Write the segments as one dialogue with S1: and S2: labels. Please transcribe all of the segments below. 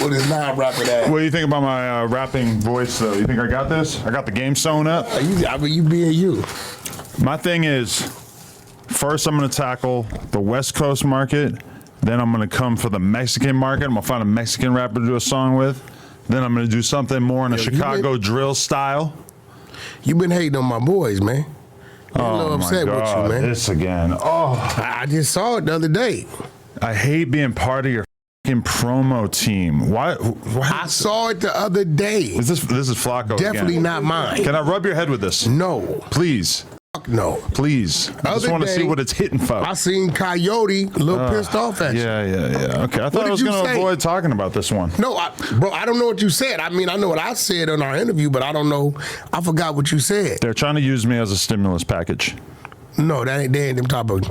S1: with his non-rapping ass.
S2: What do you think about my rapping voice, though? You think I got this? I got the game sewn up?
S1: I mean, you being you.
S2: My thing is, first I'm going to tackle the West Coast market. Then I'm going to come for the Mexican market. I'm going to find a Mexican rapper to do a song with. Then I'm going to do something more in a Chicago drill style.
S1: You've been hating on my boys, man. I'm a little upset with you, man.
S2: This again. Oh,
S1: I just saw it the other day.
S2: I hate being part of your fucking promo team. Why
S1: I saw it the other day.
S2: This is Flacco
S1: Definitely
S2: again.
S1: not mine.
S2: Can I rub your head with this?
S1: No.
S2: Please.
S1: Fuck no.
S2: Please. I just want to see what it's hitting for.
S1: I seen Coyote a little pissed off at you.
S2: Yeah. Okay, I thought I was going to avoid talking about this one.
S1: No, bro, I don't know what you said. I mean, I know what I said in our interview, but I don't know. I forgot what you said.
S2: They're trying to use me as a stimulus package.
S1: No, they ain't them type of.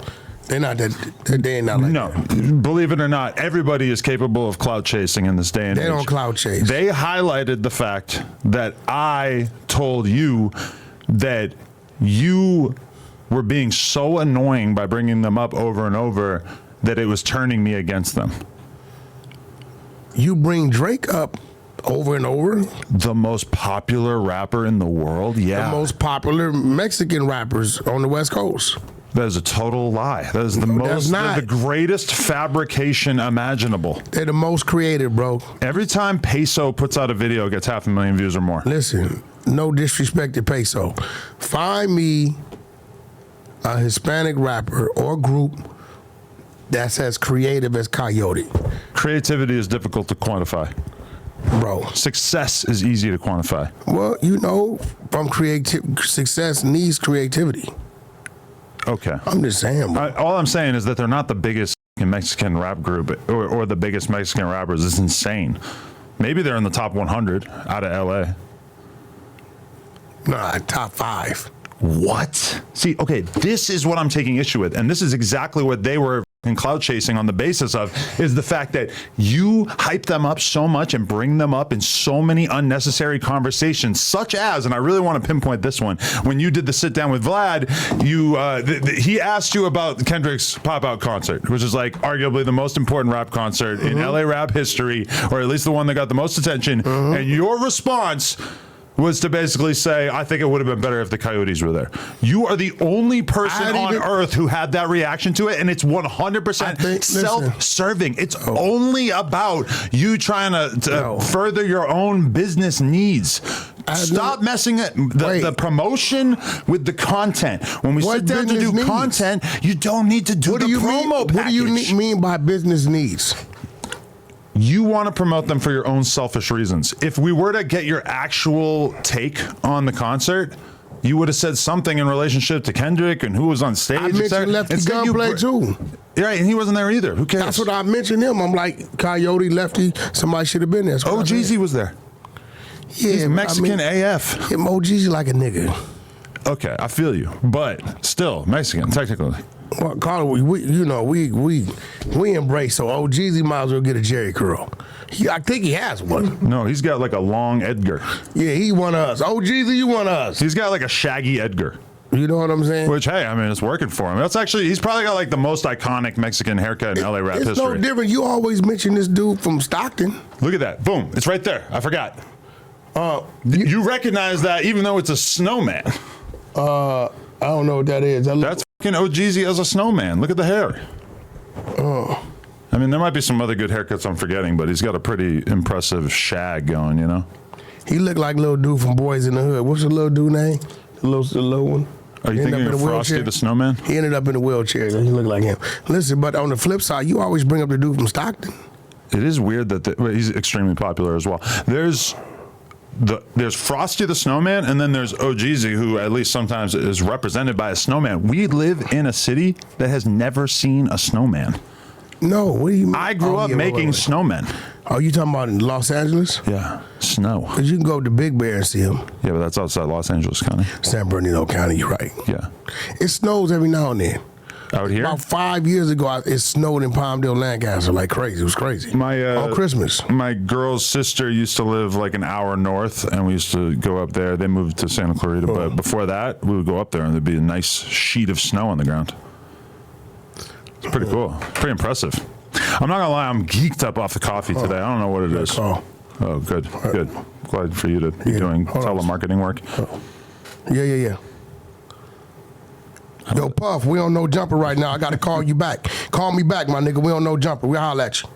S1: They're not that. They ain't not like that.
S2: No, believe it or not, everybody is capable of clout chasing in this day and age.
S1: They don't clout chase.
S2: They highlighted the fact that I told you that you were being so annoying by bringing them up over and over that it was turning me against them.
S1: You bring Drake up over and over?
S2: The most popular rapper in the world? Yeah.
S1: The most popular Mexican rappers on the West Coast.
S2: That is a total lie. That is the greatest fabrication imaginable.
S1: They're the most creative, bro.
S2: Every time Peso puts out a video, it gets 500,000 views or more.
S1: Listen, no disrespect to Peso. Find me a Hispanic rapper or group that's as creative as Coyote.
S2: Creativity is difficult to quantify.
S1: Bro.
S2: Success is easy to quantify.
S1: Well, you know, from success needs creativity.
S2: Okay.
S1: I'm just saying, bro.
S2: All I'm saying is that they're not the biggest Mexican rap group or the biggest Mexican rappers. It's insane. Maybe they're in the top 100 out of LA.
S1: Nah, top 5.
S2: What? See, okay, this is what I'm taking issue with, and this is exactly what they were in cloud chasing on the basis of, is the fact that you hype them up so much and bring them up in so many unnecessary conversations, such as, and I really want to pinpoint this one, when you did the sit down with Vlad, he asked you about Kendrick's pop-out concert, which is like arguably the most important rap concert in LA rap history, or at least the one that got the most attention, and your response was to basically say, I think it would have been better if the Coyotes were there. You are the only person on earth who had that reaction to it, and it's 100% self-serving. It's only about you trying to further your own business needs. Stop messing it, the promotion with the content. When we sit down to do content, you don't need to do the promo package.
S1: What do you mean by business needs?
S2: You want to promote them for your own selfish reasons. If we were to get your actual take on the concert, you would have said something in relationship to Kendrick and who was on stage.
S1: I mentioned Lefty Gunplay too.
S2: Right, and he wasn't there either. Who cares?
S1: That's what I mentioned him. I'm like, Coyote, Lefty, somebody should have been there.
S2: Oh, Jeezy was there.
S1: Yeah,
S2: he's Mexican AF.
S1: Him OG's like a nigga.
S2: Okay, I feel you, but still Mexican technically.
S1: Well, Carter, we embrace. So Jeezy might as well get a Jerry curl. I think he has one.
S2: No, he's got like a long Edgar.
S1: Yeah, he one of us. Jeezy, you one of us.
S2: He's got like a shaggy Edgar.
S1: You know what I'm saying?
S2: Which, hey, I mean, it's working for him. That's actually, he's probably got like the most iconic Mexican haircut in LA rap history.
S1: It's no different. You always mention this dude from Stockton.
S2: Look at that. Boom. It's right there. I forgot. You recognize that even though it's a snowman.
S1: I don't know what that is.
S2: That's fucking OGZ as a snowman. Look at the hair. I mean, there might be some other good haircuts I'm forgetting, but he's got a pretty impressive shag going, you know?
S1: He looked like little dude from Boys in the Hood. What's the little dude name? The little one.
S2: Are you thinking of Frosty the Snowman?
S1: He ended up in a wheelchair. He looked like him. Listen, but on the flip side, you always bring up the dude from Stockton.
S2: It is weird that he's extremely popular as well. There's Frosty the Snowman, and then there's OGZ, who at least sometimes is represented by a snowman. We live in a city that has never seen a snowman.
S1: No, what do you mean?
S2: I grew up making snowmen.
S1: Oh, you talking about in Los Angeles?
S2: Yeah, snow.
S1: Because you can go to Big Bear and see them.
S2: Yeah, but that's outside Los Angeles County.
S1: San Bernardino County, you're right.
S2: Yeah.
S1: It snows every now and then.
S2: Out here?
S1: About 5 years ago, it snowed in Palmdale, Lancaster like crazy. It was crazy. On Christmas.
S2: My girl's sister used to live like an hour north, and we used to go up there. They moved to Santa Clarita, but before that, we would go up there, and there'd be a nice sheet of snow on the ground. It's pretty cool. Pretty impressive. I'm not gonna lie, I'm geeked up off the coffee today. I don't know what it is.
S1: Oh,
S2: Good. Glad for you to be doing telemarketing work.
S1: yeah. Yo, Puff, we on no jumper right now. I got to call you back. Call me back, my nigga. We on no jumper. We'll holler at you.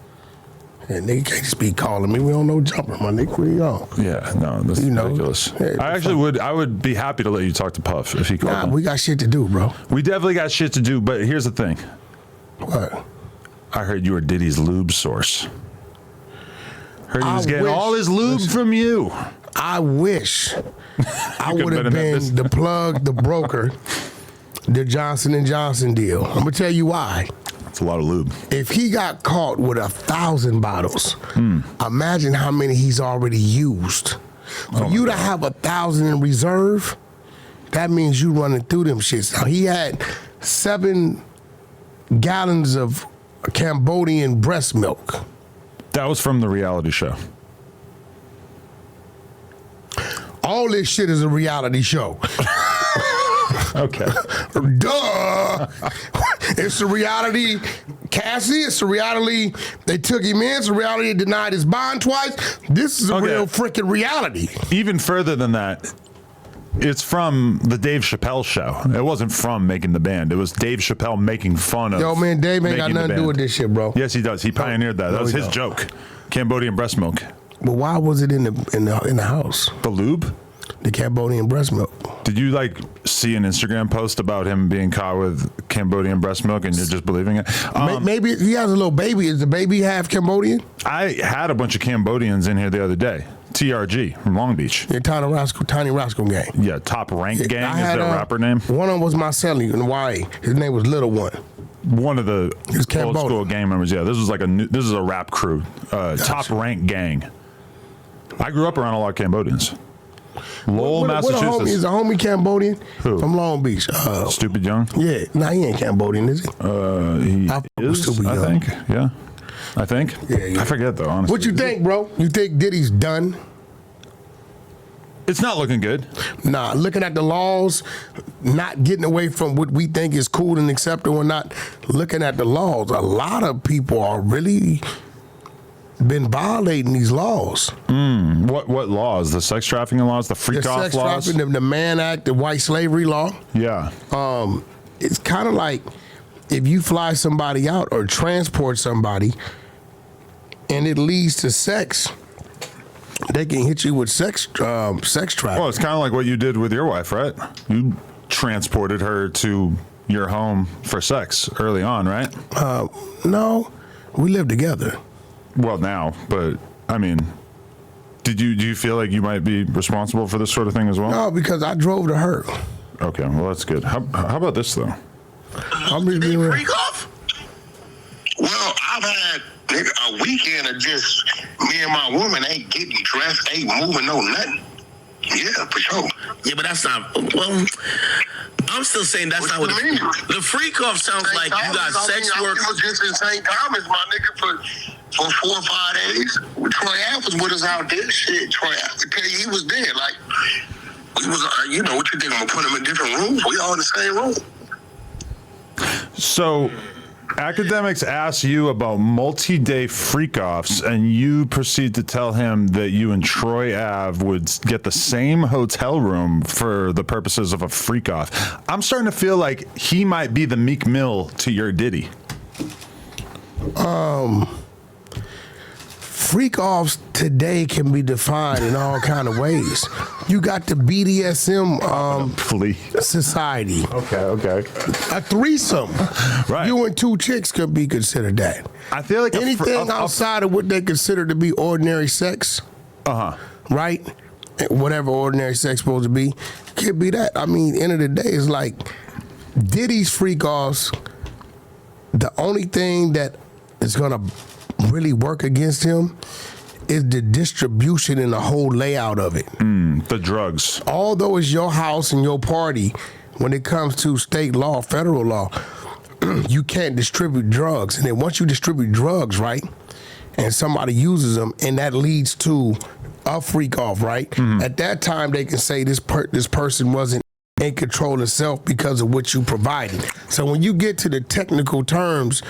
S1: Yeah, nigga can't just be calling me. We on no jumper, my nigga. What are you on?
S2: Yeah, no, that's ridiculous. I would be happy to let you talk to Puff if he called.
S1: Nah, we got shit to do, bro.
S2: We definitely got shit to do, but here's the thing.
S1: What?
S2: I heard you were Diddy's lube source. Heard he was getting all his lube from you.
S1: I wish I would have been the plug, the broker, the Johnson & Johnson deal. I'm going to tell you why.
S2: That's a lot of lube.
S1: If he got caught with 1,000 bottles, imagine how many he's already used. For you to have 1,000 in reserve, that means you running through them shits. Now, he had 7 gallons of Cambodian breast milk.
S2: That was from the reality show.
S1: All this shit is a reality show.
S2: Okay.
S1: Duh. It's a reality, Cassie. It's a reality. They took him in. It's a reality. They denied his bond twice. This is a real freaking reality.
S2: Even further than that, it's from the Dave Chappelle show. It wasn't from Making the Band. It was Dave Chappelle making fun of.
S1: Yo, man, Dave ain't got nothing to do with this shit, bro.
S2: Yes, he does. He pioneered that. That was his joke. Cambodian breast milk.
S1: But why was it in the house?
S2: The lube?
S1: The Cambodian breast milk.
S2: Did you see an Instagram post about him being caught with Cambodian breast milk and you're just believing it?
S1: Maybe he has a little baby. Is the baby half Cambodian?
S2: I had a bunch of Cambodians in here the other day. TRG from Long Beach.
S1: Yeah, Tiny Rascal gang.
S2: Yeah, Top Rank Gang is their rapper name.
S1: One of them was Marcelli in YA. His name was Little One.
S2: One of the old school gang members. Yeah, this was this is a rap crew. Top Rank Gang. I grew up around a lot of Cambodians. Lowell, Massachusetts.
S1: Is a homie Cambodian?
S2: Who?
S1: From Long Beach.
S2: Stupid Young?
S1: Yeah. Nah, he ain't Cambodian, is he?
S2: He is,
S1: Stupid
S2: I
S1: Young.
S2: think. Yeah. I think.
S1: Yeah.
S2: I forget, though, honestly.
S1: What you think, bro? You think Diddy's done?
S2: It's not looking good.
S1: Nah, looking at the laws, not getting away from what we think is cool and acceptable and not looking at the laws. A lot of people are really been violating these laws.
S2: What laws? The sex trafficking laws? The freak off
S1: sex
S2: laws?
S1: trafficking, the Mann Act, the white slavery law.
S2: Yeah.
S1: It's kind of like if you fly somebody out or transport somebody and it leads to sex, they can hit you with sex trafficking.
S2: Well, it's kind of like what you did with your wife, right? You transported her to your home for sex early on, right?
S1: No, we live together.
S2: Well, now, but I mean, do you feel like you might be responsible for this sort of thing as well?
S1: No, because I drove to her.
S2: Okay, well that's good. How about this though?
S1: I'm just being real.
S3: Freak off? Well, I've had a weekend of just me and my woman ain't getting dressed, ain't moving, no nothing. Yeah, for sure.
S4: Yeah, but that's not. Well, I'm still saying that's not what the freak off sounds like. You got sex work.
S3: I was just in St. Thomas, my nigga, for 4 or 5 days. Troy Ave was with us out there. Shit, Troy Ave, tell you, he was there. Like, we was, you know, what you think? I'm gonna put him in different rooms. We all in the same room.
S2: So, academics ask you about multi-day freak-offs, and you proceed to tell him that you and Troy Ave would get the same hotel room for the purposes of a freak-off. I'm starting to feel like he might be the Meek Mill to your Diddy.
S1: Freak-offs today can be defined in all kind of ways. You got the BDSM society.
S2: Okay.
S1: A threesome.
S2: Right.
S1: You and 2 chicks could be considered that.
S2: I feel like
S1: anything outside of what they consider to be ordinary sex. Right? Whatever ordinary sex supposed to be, could be that. I mean, end of the day, it's like Diddy's freak-offs. The only thing that is gonna really work against him is the distribution and the whole layout of it.
S2: The drugs.
S1: Although it's your house and your party, when it comes to state law, federal law, you can't distribute drugs. And then once you distribute drugs, right, and somebody uses them, and that leads to a freak off, right? At that time, they can say this person wasn't in control of self because of what you provided. So when you get to the technical terms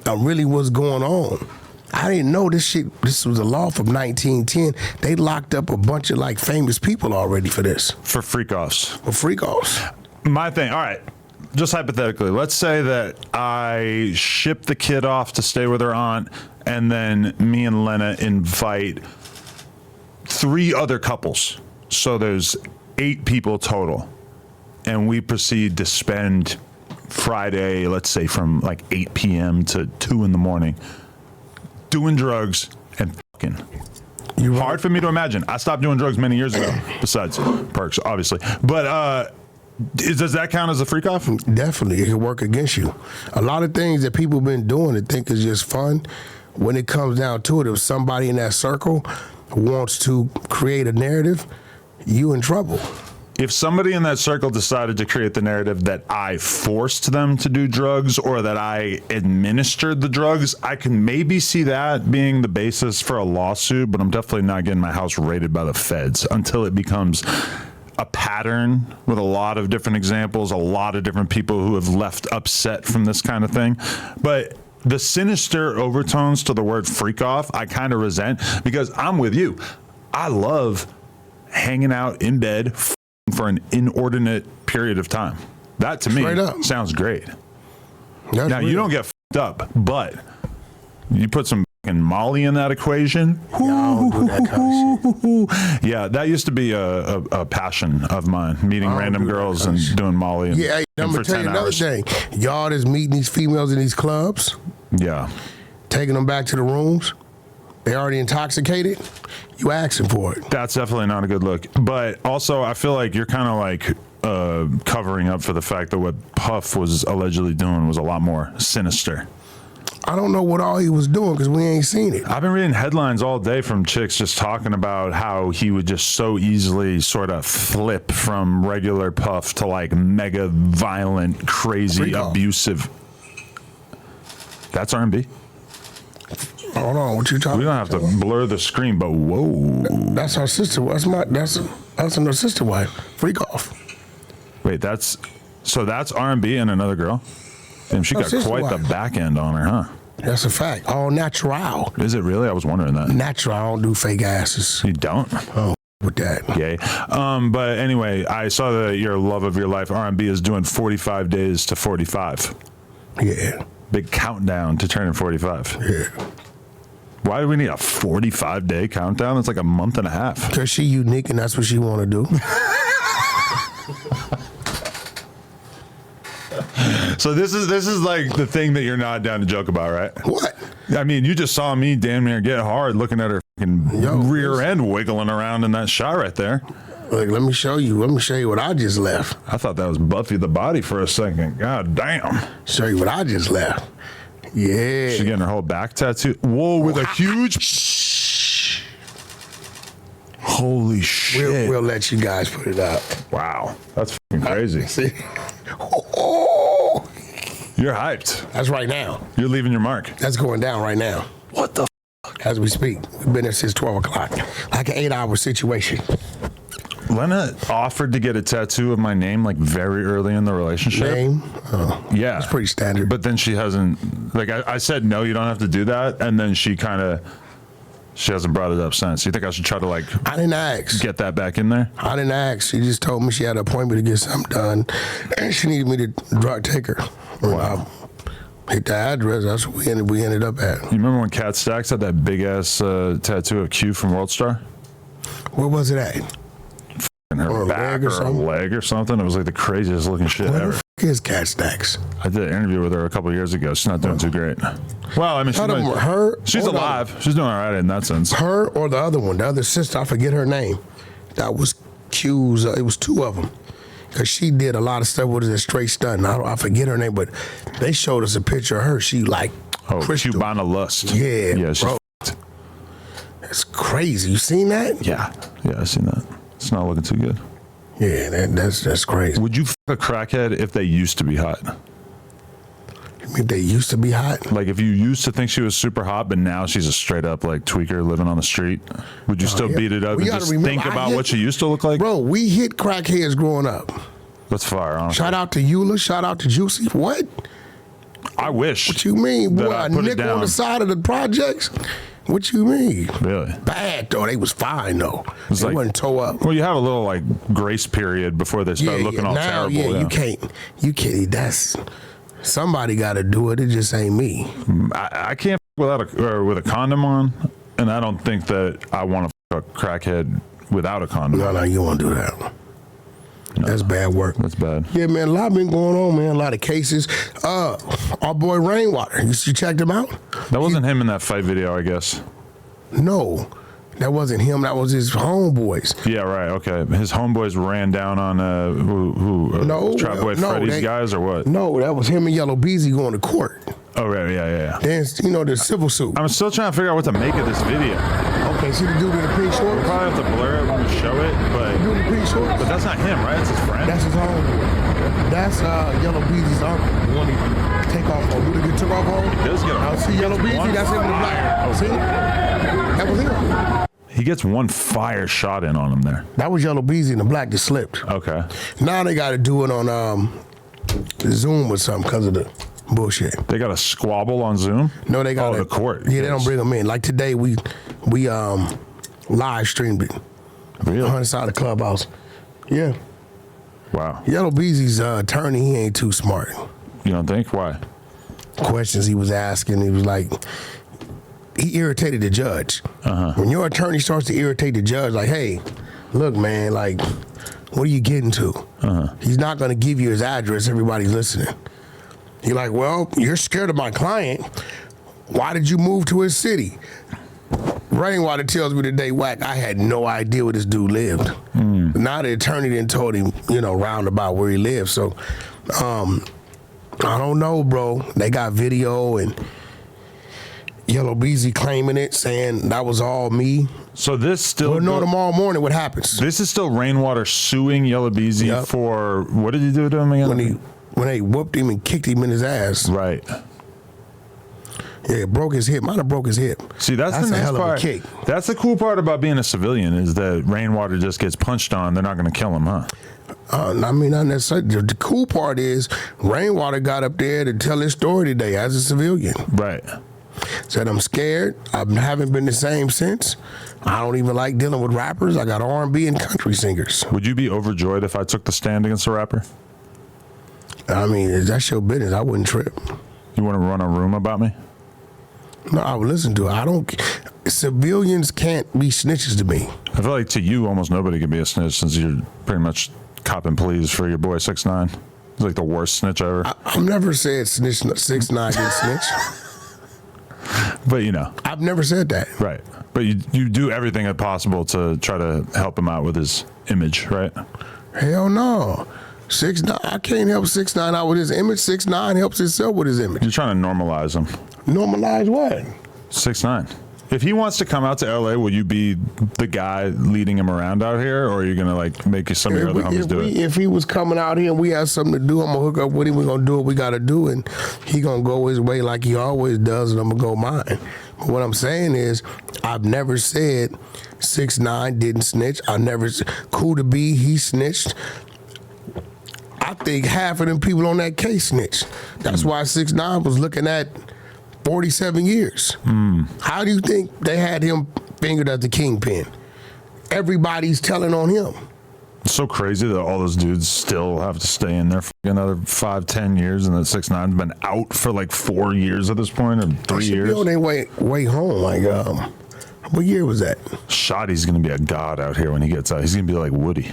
S1: really what's going on. I didn't know this shit. This was a law from 1910. They locked up a bunch of like famous people already for this.
S2: For freak-offs.
S1: For freak-offs.
S2: My thing, all right, just hypothetically, let's say that I ship the kid off to stay with her aunt, and then me and Lena invite 3 other couples. So there's 8 people total. And we proceed to spend Friday, let's say from like 8 p.m. to 2 in the morning, doing drugs and fucking. Hard for me to imagine. I stopped doing drugs many years ago, besides perks, obviously. But does that count as a freak off?
S1: Definitely. It can work against you. A lot of things that people been doing that think is just fun, when it comes down to it, if somebody in that circle wants to create a narrative, you in trouble.
S2: If somebody in that circle decided to create the narrative that I forced them to do drugs or that I administered the drugs, I can maybe see that being the basis for a lawsuit, but I'm definitely not getting my house raided by the feds until it becomes a pattern with a lot of different examples, a lot of different people who have left upset from this kind of thing. But the sinister overtones to the word freak off, I kind of resent, because I'm with you. I love hanging out in bed for an inordinate period of time. That to me sounds great.
S1: That's
S2: now, you don't get fucked up, but you put some fucking Molly in that equation. Yeah, that used to be a passion of mine, meeting random girls and doing Molly. And,
S1: yeah, I'm going to tell you another thing. Y'all that's meeting these females in these clubs.
S2: Yeah.
S1: Taking them back to the rooms. They already intoxicated. You asking for it.
S2: That's definitely not a good look. But also, I feel like you're kind of like covering up for the fact that what Puff was allegedly doing was a lot more sinister.
S1: I don't know what all he was doing because we ain't seen it.
S2: I've been reading headlines all day from chicks just talking about how he would just so easily sort of flip from regular Puff to like mega violent, crazy, abusive. That's R&B.
S1: Hold on, what you talking about?
S2: We don't have to blur the screen, but whoa.
S1: That's our sister. That's her sister wife. Freak off.
S2: Wait, that's R&B and another girl? Damn, she got quite the back end on her, huh?
S1: That's a fact. All natural.
S2: Is it really? I was wondering that.
S1: Natural. I don't do fake asses.
S2: You don't?
S1: Oh, with that.
S2: Yay. But anyway, I saw that your love of your life, R&B, is doing 45 days to 45.
S1: Yeah.
S2: Big countdown to turning 45.
S1: Yeah.
S2: Why do we need a 45-day countdown? It's like a month and a half.
S1: Because she unique and that's what she want to do.
S2: So this is like the thing that you're not down to joke about, right?
S1: What?
S2: I mean, you just saw me damn near get hard looking at her fucking rear end wiggling around in that shot right there.
S1: Look, let me show you what I just left.
S2: I thought that was Buffy the Body for a second. God damn.
S1: Show you what I just left. Yeah.
S2: She's getting her whole back tattoo. Whoa, with a huge... Holy shit.
S1: We'll let you guys put it up.
S2: Wow. That's fucking crazy.
S1: See?
S2: You're hyped.
S1: That's right now.
S2: You're leaving your mark.
S1: That's going down right now.
S2: What the fuck?
S1: As we speak. We've been there since 12 o'clock. Like an 8-hour situation.
S2: Lena offered to get a tattoo of my name like very early in the relationship.
S1: Name? Oh,
S2: yeah.
S1: That's pretty standard.
S2: But then she hasn't, like I said, no, you don't have to do that. And then she hasn't brought it up since. You think I should try to
S1: I didn't ask.
S2: Get that back in there?
S1: I didn't ask. She just told me she had an appointment to get something done. And she needed me to take her.
S2: Wow.
S1: Hit the address. That's what we ended up at.
S2: You remember when Kat Stacks had that big ass tattoo of Q from World Star?
S1: Where was it at?
S2: In her back or a leg or something. It was like the craziest looking shit ever.
S1: Where the fuck is Kat Stacks?
S2: I did an interview with her a couple of years ago. She's not doing too great. Well, I mean, she's alive. She's doing all right in that sense.
S1: Her or the other one, the other sister, I forget her name. That was Q's. It was 2 of them. Because she did a lot of stuff with a straight stunt. I forget her name, but they showed us a picture of her. She crystal.
S2: Cubana Lust.
S1: Yeah,
S2: yeah, she's
S1: that's crazy. You seen that?
S2: Yeah, I seen that. It's not looking too good.
S1: Yeah, that's crazy.
S2: Would you fuck a crackhead if they used to be hot?
S1: You mean they used to be hot?
S2: Like if you used to think she was super hot, but now she's a straight up like tweaker living on the street, would you still beat it up and just think about what she used to look like?
S1: Bro, we hit crackheads growing up.
S2: That's fire, honestly.
S1: Shout out to Eula. Shout out to Juicy. What?
S2: I wish.
S1: What you mean, boy?
S2: I
S1: A
S2: put it
S1: nickel on
S2: down.
S1: the side of the projects? What you mean?
S2: Really?
S1: Bad though. They was fine though.
S2: It's
S1: They
S2: like-
S1: wasn't tore up.
S2: Well, you have a little like grace period before they start looking all
S1: now,
S2: terrible.
S1: Yeah, you can't. That's somebody got to do it. It just ain't me.
S2: I can't with a condom on, and I don't think that I want to fuck a crackhead without a condom.
S1: No, you won't do that. No. That's bad work.
S2: That's bad.
S1: Yeah, man, a lot been going on, man. A lot of cases. Our boy Rainwater, you checked him out?
S2: That wasn't him in that fight video, I guess.
S1: No, that wasn't him. That was his homeboys.
S2: Yeah, right. Okay, his homeboys ran down on Trap Boy Freddy's guys or what?
S1: No, that was him and Yellow Beezy going to court.
S2: Oh, right. Yeah.
S1: Then the civil suit.
S2: I'm still trying to figure out what to make of this video.
S1: Okay, see the dude in the pink shorts?
S2: We'll probably have to blur it when we show it, but
S1: The dude in the pink shorts?
S2: But that's not him, right? That's his friend.
S1: That's his homeboy. That's Yellow Beezy's uncle. The one he take off on. Who he took off on?
S2: Does get
S1: Now see Yellow Beezy? That's him in the black. Oh, see? That was him.
S2: He gets one fire shot in on him there.
S1: That was Yellow Beezy in the black that slipped.
S2: Okay.
S1: Now they got to do it on Zoom or something because of the bullshit.
S2: They got a squabble on Zoom?
S1: No, they got
S2: the court.
S1: Yeah, they don't bring them in. Like today, we live streamed it.
S2: Really?
S1: On the side of the clubhouse. Yeah.
S2: Wow.
S1: Yellow Beezy's attorney, he ain't too smart.
S2: You don't think? Why?
S1: Questions he was asking, he was like, he irritated the judge. When your attorney starts to irritate the judge, like, hey, look, man, like, what are you getting to? He's not going to give you his address. Everybody's listening. You're like, well, you're scared of my client. Why did you move to his city? Rainwater tells me today, Wack, I had no idea where this dude lived. Now the attorney then told him, roundabout where he lived. So, I don't know, bro. They got video and Yellow Beezy claiming it, saying that was all me.
S2: So this still...
S1: We'll know tomorrow morning what happens.
S2: This is still Rainwater suing Yellow Beezy for... What did he do to him again?
S1: When they whooped him and kicked him in his ass.
S2: Right.
S1: Yeah, broke his hip. Might have broke his hip.
S2: See, that's the
S1: a
S2: next
S1: hell
S2: part.
S1: of a kick.
S2: That's the cool part about being a civilian is that Rainwater just gets punched on. They're not going to kill him, huh?
S1: I mean, not necessarily. The cool part is Rainwater got up there to tell his story today as a civilian.
S2: Right.
S1: Said, I'm scared. I haven't been the same since. I don't even like dealing with rappers. I got R&B and country singers.
S2: Would you be overjoyed if I took the stand against a rapper?
S1: I mean, that's your business. I wouldn't trip.
S2: You want to run a room about me?
S1: No, I would listen to it. Civilians can't be snitches to me.
S2: I feel like to you, almost nobody can be a snitch since you're pretty much copping pleas for your boy 6ix9ine. He's like the worst snitch ever.
S1: I've never said 6ix9ine didn't snitch.
S2: But
S1: I've never said that.
S2: Right. But you do everything possible to try to help him out with his image, right?
S1: Hell no. 6ix9ine, I can't help 6ix9ine out with his image. 6ix9ine helps himself with his image.
S2: You're trying to normalize him.
S1: Normalize what?
S2: 6ix9ine. If he wants to come out to LA, will you be the guy leading him around out here, or are you gonna make some of your other homies do it?
S1: If he was coming out here and we had something to do, I'm gonna hook up with him. We're gonna do what we gotta do, and he gonna go his way like he always does, and I'm gonna go mine. But what I'm saying is, I've never said 6ix9ine didn't snitch. I never. Cool to be, he snitched. I think half of them people on that case snitched. That's why 6ix9ine was looking at 47 years. How do you think they had him fingered as the kingpin? Everybody's telling on him.
S2: It's so crazy that all those dudes still have to stay in there for another 5-10 years, and that 6ix9ine's been out for like 4 years at this point, or 3 years.
S1: Be on their way home. Like, what year was that?
S2: Shotty's gonna be a god out here when he gets out. He's gonna be like Woody.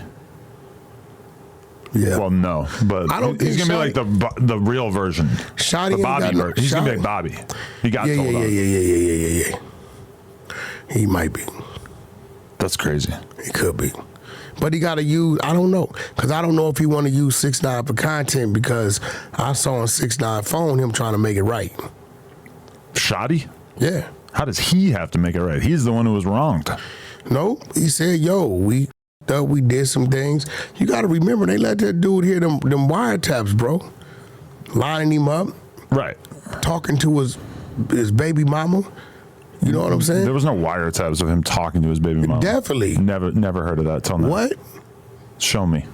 S1: Yeah.
S2: Well, no, but
S1: I don't
S2: he's
S1: think
S2: gonna be like the real version.
S1: Shotty
S2: the
S1: ain't
S2: Bobby
S1: got no-
S2: version. He's gonna be
S1: Shotty-
S2: like Bobby. He got told on.
S1: Yeah. He might be.
S2: That's crazy.
S1: He could be. But he got to use, I don't know. Because I don't know if he want to use 6ix9ine for content, because I saw on 6ix9ine phone him trying to make it right.
S2: Shotty?
S1: Yeah.
S2: How does he have to make it right? He's the one who was wronged.
S1: No, he said, yo, we did some things. You got to remember, they let that dude hear them wiretaps, bro. Lining him up.
S2: Right.
S1: Talking to his baby mama. You know what I'm saying?
S2: There was no wiretaps of him talking to his baby mama.
S1: Definitely.
S2: Never heard of that till now.
S1: What?
S2: Show me.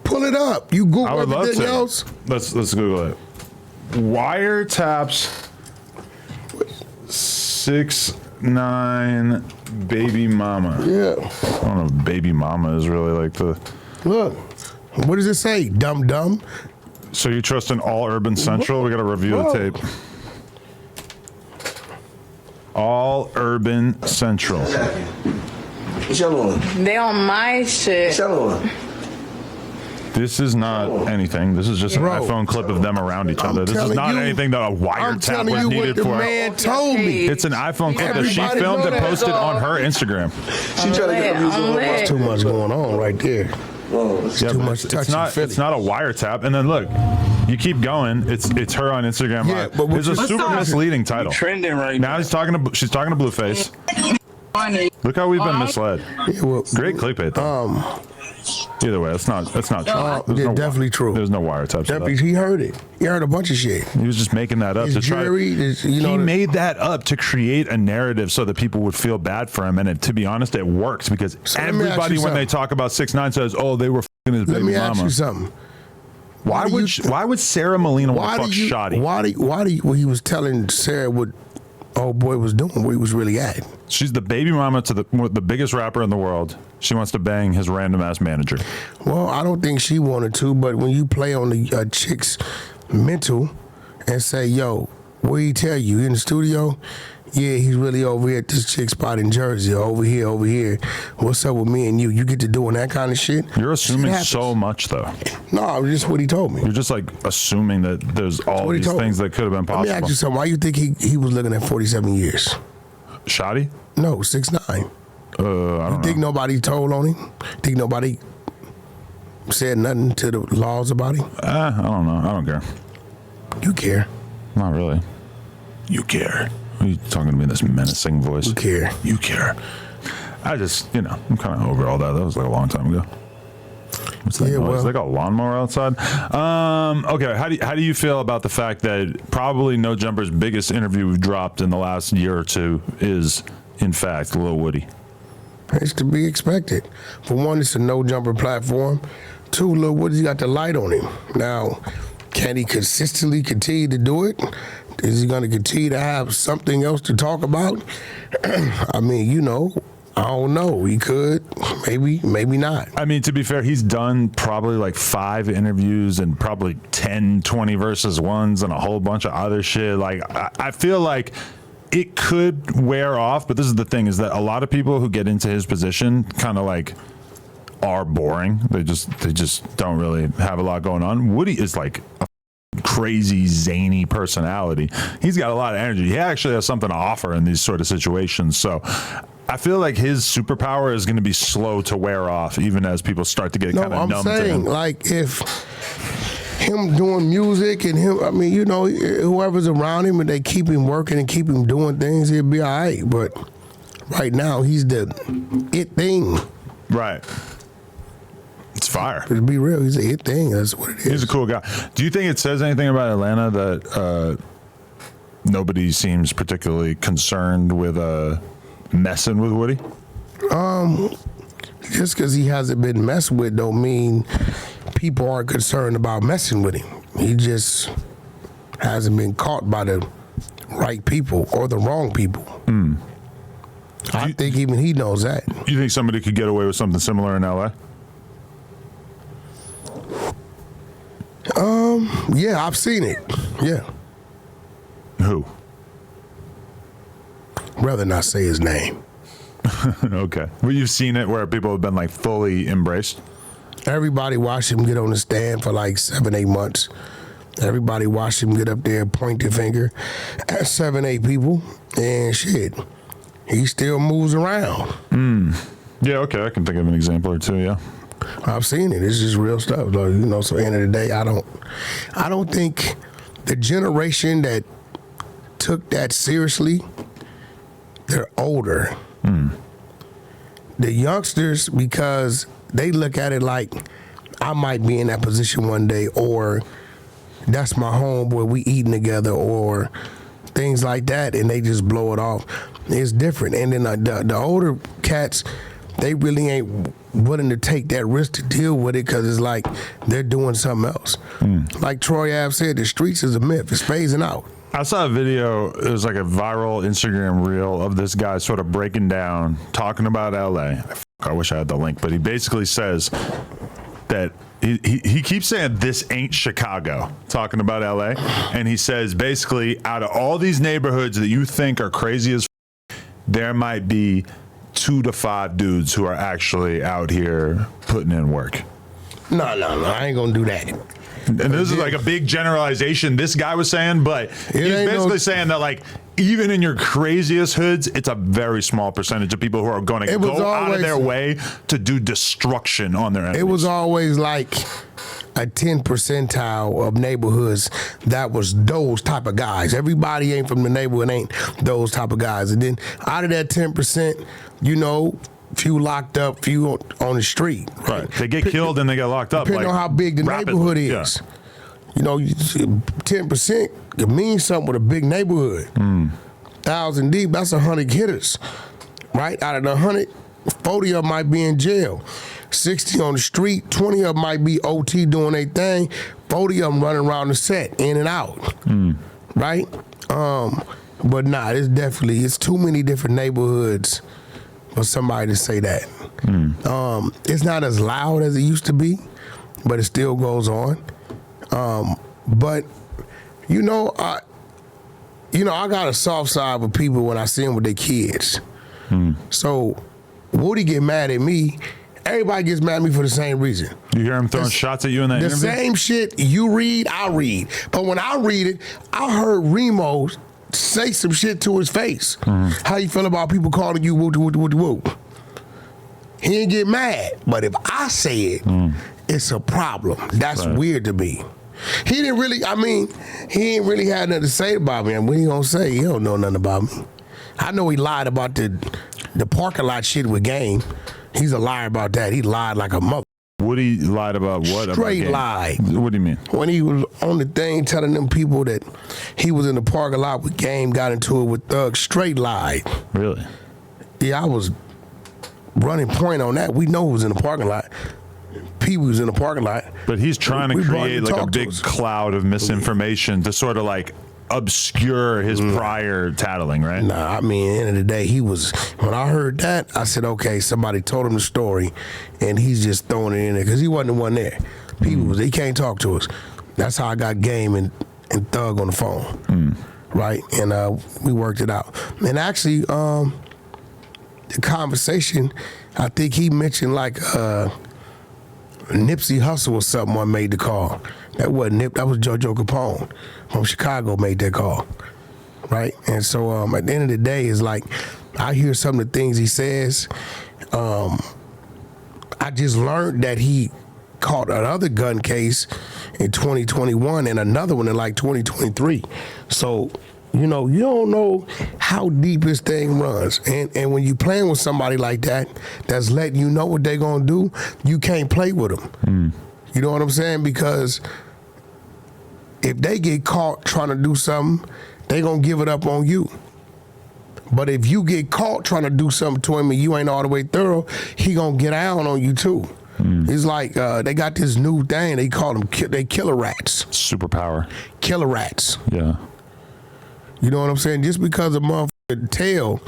S1: Pull it up. You Google
S2: I would love
S1: everything
S2: to.
S1: else.
S2: Let's Google it. Wiretaps 6ix9ine baby mama.
S1: Yeah.
S2: I don't know if baby mama is really like the...
S1: Look, what does it say? Dumb dumb?
S2: So you trust in All Urban Central? We got to review the tape. All Urban Central.
S5: What's y'all on?
S6: They on my shit.
S5: What's y'all on?
S2: This is not anything. This is just an iPhone clip of them around each other. This is not anything that a wiretap was needed for.
S1: Man told me.
S2: It's an iPhone clip that she filmed and posted on her Instagram.
S5: She trying to get abused on
S1: There's too much going on right there.
S5: It's
S1: too much touching.
S2: It's not a wiretap. And then look, you keep going. It's her on Instagram.
S1: Yeah, but
S2: it's a super misleading title.
S4: Trending right
S2: now. She's talking to Blueface. Look how we've been misled.
S1: Yeah, well,
S2: great clickbait though. Either way, it's not true.
S1: Definitely true.
S2: There's no wiretaps.
S1: Definitely, he heard it. He heard a bunch of shit.
S2: He was just making that up to try. He made that up to create a narrative so that people would feel bad for him. And to be honest, it works because everybody, when they talk about 6ix9ine, says, "Oh, they were fucking his baby mama."
S1: Let me ask you something.
S2: Why would Sarah Molina want to fuck Shotty?
S1: Why do you, he was telling Sarah what old boy was doing, where he was really at?
S2: She's the baby mama to the biggest rapper in the world. She wants to bang his random ass manager.
S1: Well, I don't think she wanted to, but when you play on the chick's mental and say, "Yo, what he tell you in the studio?" Yeah, he's really over here at this chick spot in Jersey, over here. What's up with me and you? You get to doing that kind of shit?
S2: You're assuming so much, though.
S1: No, just what he told me.
S2: You're just like assuming that there's all these things that could have been possible.
S1: Let me ask you something. Why you think he was looking at 47 years?
S2: Shotty?
S1: No, 6ix9ine.
S2: I don't know.
S1: Think nobody told on him? Think nobody said nothing to the laws about him?
S2: I don't know. I don't care.
S1: You care.
S2: Not really. You care. Are you talking to me in this menacing voice?
S1: You care.
S2: You care. I just, I'm kind of over all that. That was like a long time ago. What's that noise? Is like a lawnmower outside? Okay, how do you feel about the fact that probably No Jumper's biggest interview we've dropped in the last year or two is, in fact, Lil Woody?
S1: It's to be expected. For one, it's a No Jumper platform. Two, Lil Woody's got the light on him. Now, can he consistently continue to do it? Is he going to continue to have something else to talk about? I mean, I don't know. He could. Maybe not.
S2: I mean, to be fair, he's done probably like 5 interviews and probably 10, 20 versus ones and a whole bunch of other shit. Like, I feel like it could wear off, but this is the thing, is that a lot of people who get into his position kind of like are boring. They just don't really have a lot going on. Woody is like a crazy zany personality. He's got a lot of energy. He actually has something to offer in these sort of situations. So I feel like his superpower is going to be slow to wear off, even as people start to get kind of numb to him.
S1: Like, if him doing music and him, I mean, whoever's around him and they keep him working and keep him doing things, he'll be all right. But right now, he's the it thing.
S2: Right. It's fire.
S1: To be real, he's a hit thing. That's what it is.
S2: He's a cool guy. Do you think it says anything about Atlanta that nobody seems particularly concerned with messing with Woody?
S1: Just because he hasn't been messed with don't mean people aren't concerned about messing with him. He just hasn't been caught by the right people or the wrong people. I think even he knows that.
S2: You think somebody could get away with something similar in LA?
S1: Yeah, I've seen it. Yeah.
S2: Who?
S1: Rather not say his name.
S2: Okay. Well, you've seen it where people have been like fully embraced?
S1: Everybody watched him get on the stand for like 7-8 months. Everybody watched him get up there, point their finger at 7-8 people, and shit, he still moves around.
S2: Yeah, okay, I can think of an example or two, yeah.
S1: I've seen it. It's just real stuff. So at the end of the day, I don't think the generation that took that seriously, they're older. The youngsters, because they look at it like, I might be in that position one day, or that's my homeboy, we eating together, or things like that, and they just blow it off. It's different. And then the older cats, they really ain't willing to take that risk to deal with it because it's like they're doing something else. Like Troy Ave said, the streets is a myth. It's phasing out.
S2: I saw a video, it was like a viral Instagram reel of this guy sort of breaking down, talking about LA. I wish I had the link, but he basically says that he keeps saying this ain't Chicago, talking about LA. And he says basically out of all these neighborhoods that you think are crazy as there might be 2 to 5 dudes who are actually out here putting in work.
S1: No, I ain't gonna do that.
S2: And this is like a big generalization this guy was saying, but he's basically saying that like even in your craziest hoods, it's a very small percentage of people who are going to go out of their way to do destruction on their enemies.
S1: It was always like a 10 percentile of neighborhoods that was those type of guys. Everybody ain't from the neighborhood ain't those type of guys. And then out of that 10%, you know, few locked up, few on the street.
S2: Right. They get killed and they get locked up.
S1: Depending on how big the neighborhood is. Yeah. You know, 10% could mean something with a big neighborhood. 1,000 deep, that's 100 hitters. Right? Out of the 100, 40 of them might be in jail. 60 on the street, 20 of them might be OT doing their thing, 40 of them running around the set, in and out. Right? But nah, it's too many different neighborhoods for somebody to say that. It's not as loud as it used to be, but it still goes on. But you know, I got a soft side with people when I see them with their kids. So Woody get mad at me. Everybody gets mad at me for the same reason.
S2: You hear him throwing shots at you in that interview?
S1: The same shit you read, I read. But when I read it, I heard Remo say some shit to his face. How you feel about people calling you woo woo woo woo? He didn't get mad, but if I say it, it's a problem. That's weird to me. He ain't really had nothing to say about me. And what he gonna say? He don't know nothing about me. I know he lied about the parking lot shit with Game. He's a liar about that. He lied like a mother.
S2: Woody lied about what?
S1: Straight lie.
S2: What do you mean?
S1: When he was on the thing telling them people that he was in the parking lot with Game, got into it with Thug, straight lied.
S2: Really?
S1: Yeah, I was running point on that. We know he was in the parking lot. Pee was in the parking lot.
S2: But he's trying to create like a big cloud of misinformation to sort of like obscure his prior tattling, right?
S1: Nah, I mean, at the end of the day, when I heard that, I said, okay, somebody told him the story, and he's just throwing it in there, because he wasn't the one there. He can't talk to us. That's how I got Game and Thug on the phone, right? And we worked it out. And actually, the conversation, I think he mentioned like Nipsey Hussle or someone made the call. That wasn't Nip, that was JoJo Capone from Chicago made that call, right? And so at the end of the day, it's like I hear some of the things he says. I just learned that he caught another gun case in 2021 and another one in like 2023. So, you know, you don't know how deep this thing runs. And when you playing with somebody like that, that's letting you know what they're gonna do, you can't play with them. You know what I'm saying? Because if they get caught trying to do something, they gonna give it up on you. But if you get caught trying to do something to him and you ain't all the way thorough, he gonna get down on you too. It's like they got this new thing, they call them killer rats.
S2: Superpower.
S1: Killer rats.
S2: Yeah.
S1: You know what I'm saying? Just because a motherfucker tell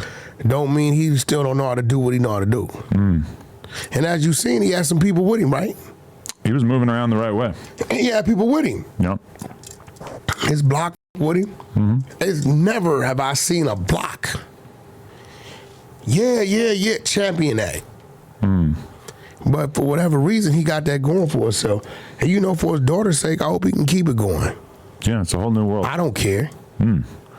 S1: don't mean he still don't know how to do what he know how to do. And as you seen, he had some people with him, right?
S2: He was moving around the right way.
S1: He had people with him.
S2: Yep.
S1: His block with him. It's never have I seen a block. Yeah, champion that. But for whatever reason, he got that going for himself. And you know, for his daughter's sake, I hope he can keep it going.
S2: Yeah, it's a whole new world.
S1: I don't care.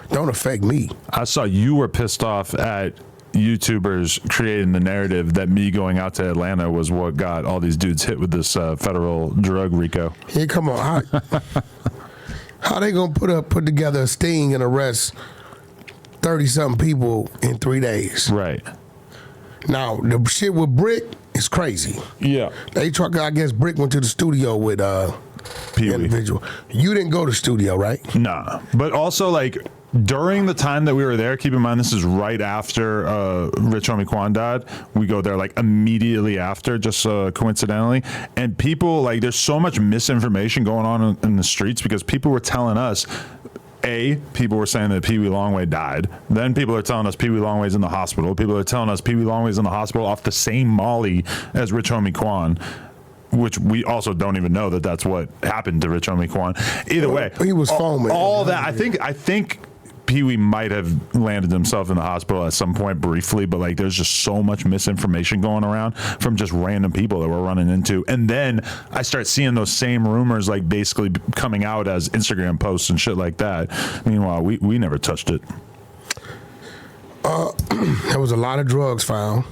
S1: Don't affect me.
S2: I saw you were pissed off at YouTubers creating the narrative that me going out to Atlanta was what got all these dudes hit with this federal drug RICO.
S1: Yeah, come on. How they gonna put together a sting and arrest 30-something people in 3 days?
S2: Right.
S1: Now, the shit with Brick is crazy.
S2: Yeah.
S1: I guess Brick went to the studio with the individual. You didn't go to the studio, right?
S2: Nah. But also, like, During the time that we were there, keep in mind this is right after Rich Homie Quan died. We go there like immediately after, just coincidentally. And people, like, there's so much misinformation going on in the streets because people were telling us, people were saying that Pee Wee Longway died. Then people are telling us Pee Wee Longway's in the hospital. People are telling us Pee Wee Longway's in the hospital off the same Molly as Rich Homie Quan, which we also don't even know that that's what happened to Rich Homie Quan. Either way,
S1: he was foaming.
S2: All that, I think Pee Wee might have landed himself in the hospital at some point briefly, but like there's just so much misinformation going around from just random people that we're running into. And then I start seeing those same rumors like basically coming out as Instagram posts and shit like that. Meanwhile, we never touched it.
S1: There was a lot of drugs found.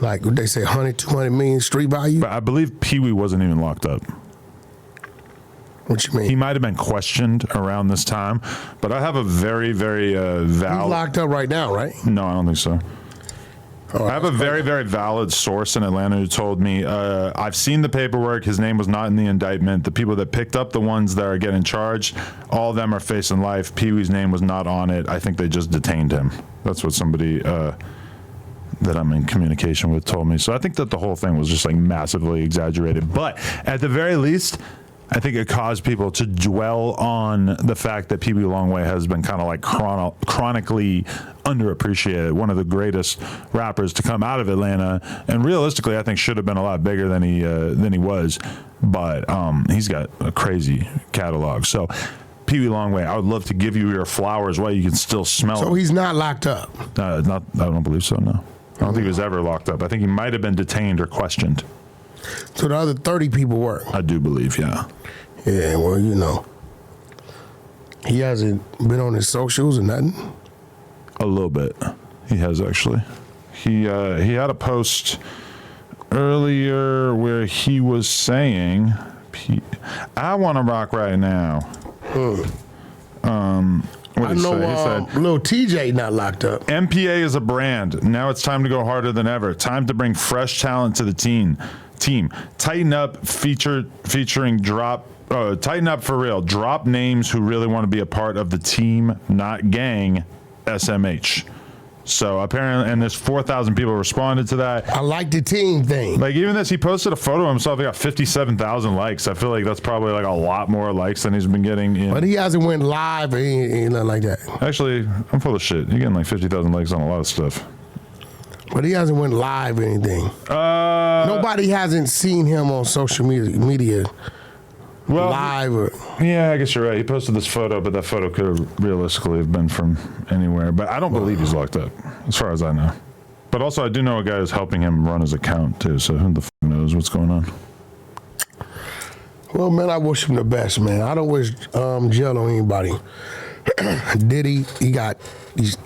S1: Like what they say, 100, 200 million street value.
S2: But I believe Pee Wee wasn't even locked up.
S1: What you mean?
S2: He might have been questioned around this time, but I have a very, very valid.
S1: He's locked up right now, right?
S2: No, I don't think so.
S1: Oh,
S2: I have a very, very valid source in Atlanta who told me, I've seen the paperwork. His name was not in the indictment. The people that picked up the ones that are getting charged, all of them are facing life. Pee Wee's name was not on it. I think they just detained him. That's what somebody that I'm in communication with told me. So I think that the whole thing was just like massively exaggerated. But at the very least, I think it caused people to dwell on the fact that Pee Wee Longway has been kind of like chronically underappreciated. One of the greatest rappers to come out of Atlanta, and realistically, I think should have been a lot bigger than he was. But he's got a crazy catalog. So Pee Wee Longway, I would love to give you your flowers while you can still smell them.
S1: So he's not locked up?
S2: I don't believe so, no. I don't think he was ever locked up. I think he might have been detained or questioned.
S1: So the other 30 people were?
S2: I do believe, yeah.
S1: Yeah, well, you know, he hasn't been on his socials or nothing?
S2: A little bit. He has, actually. He had a post earlier where he was saying, I want to rock right now. What
S1: I
S2: did he
S1: know
S2: say? He said,
S1: Lil TJ not locked up.
S2: MPA is a brand. Now it's time to go harder than ever. Time to bring fresh talent to the team. Tighten up featuring drop. Tighten up for real. Drop names who really want to be a part of the team, not gang. SMH. So apparently, and there's 4,000 people responded to that.
S1: I like the team thing.
S2: Like even this, he posted a photo of himself. He got 57,000 likes. I feel like that's probably like a lot more likes than he's been getting.
S1: But he hasn't went live or anything like that.
S2: Actually, I'm full of shit. You're getting like 50,000 likes on a lot of stuff.
S1: But he hasn't went live or anything. Nobody hasn't seen him on social media live.
S2: Yeah, I guess you're right. He posted this photo, but that photo could have realistically have been from anywhere. But I don't believe he's locked up, as far as I know. But also, I do know a guy who's helping him run his account, too. So who the f*** knows what's going on?
S1: Well, man, I wish him the best, man. I don't wish jail on anybody. Diddy, he got these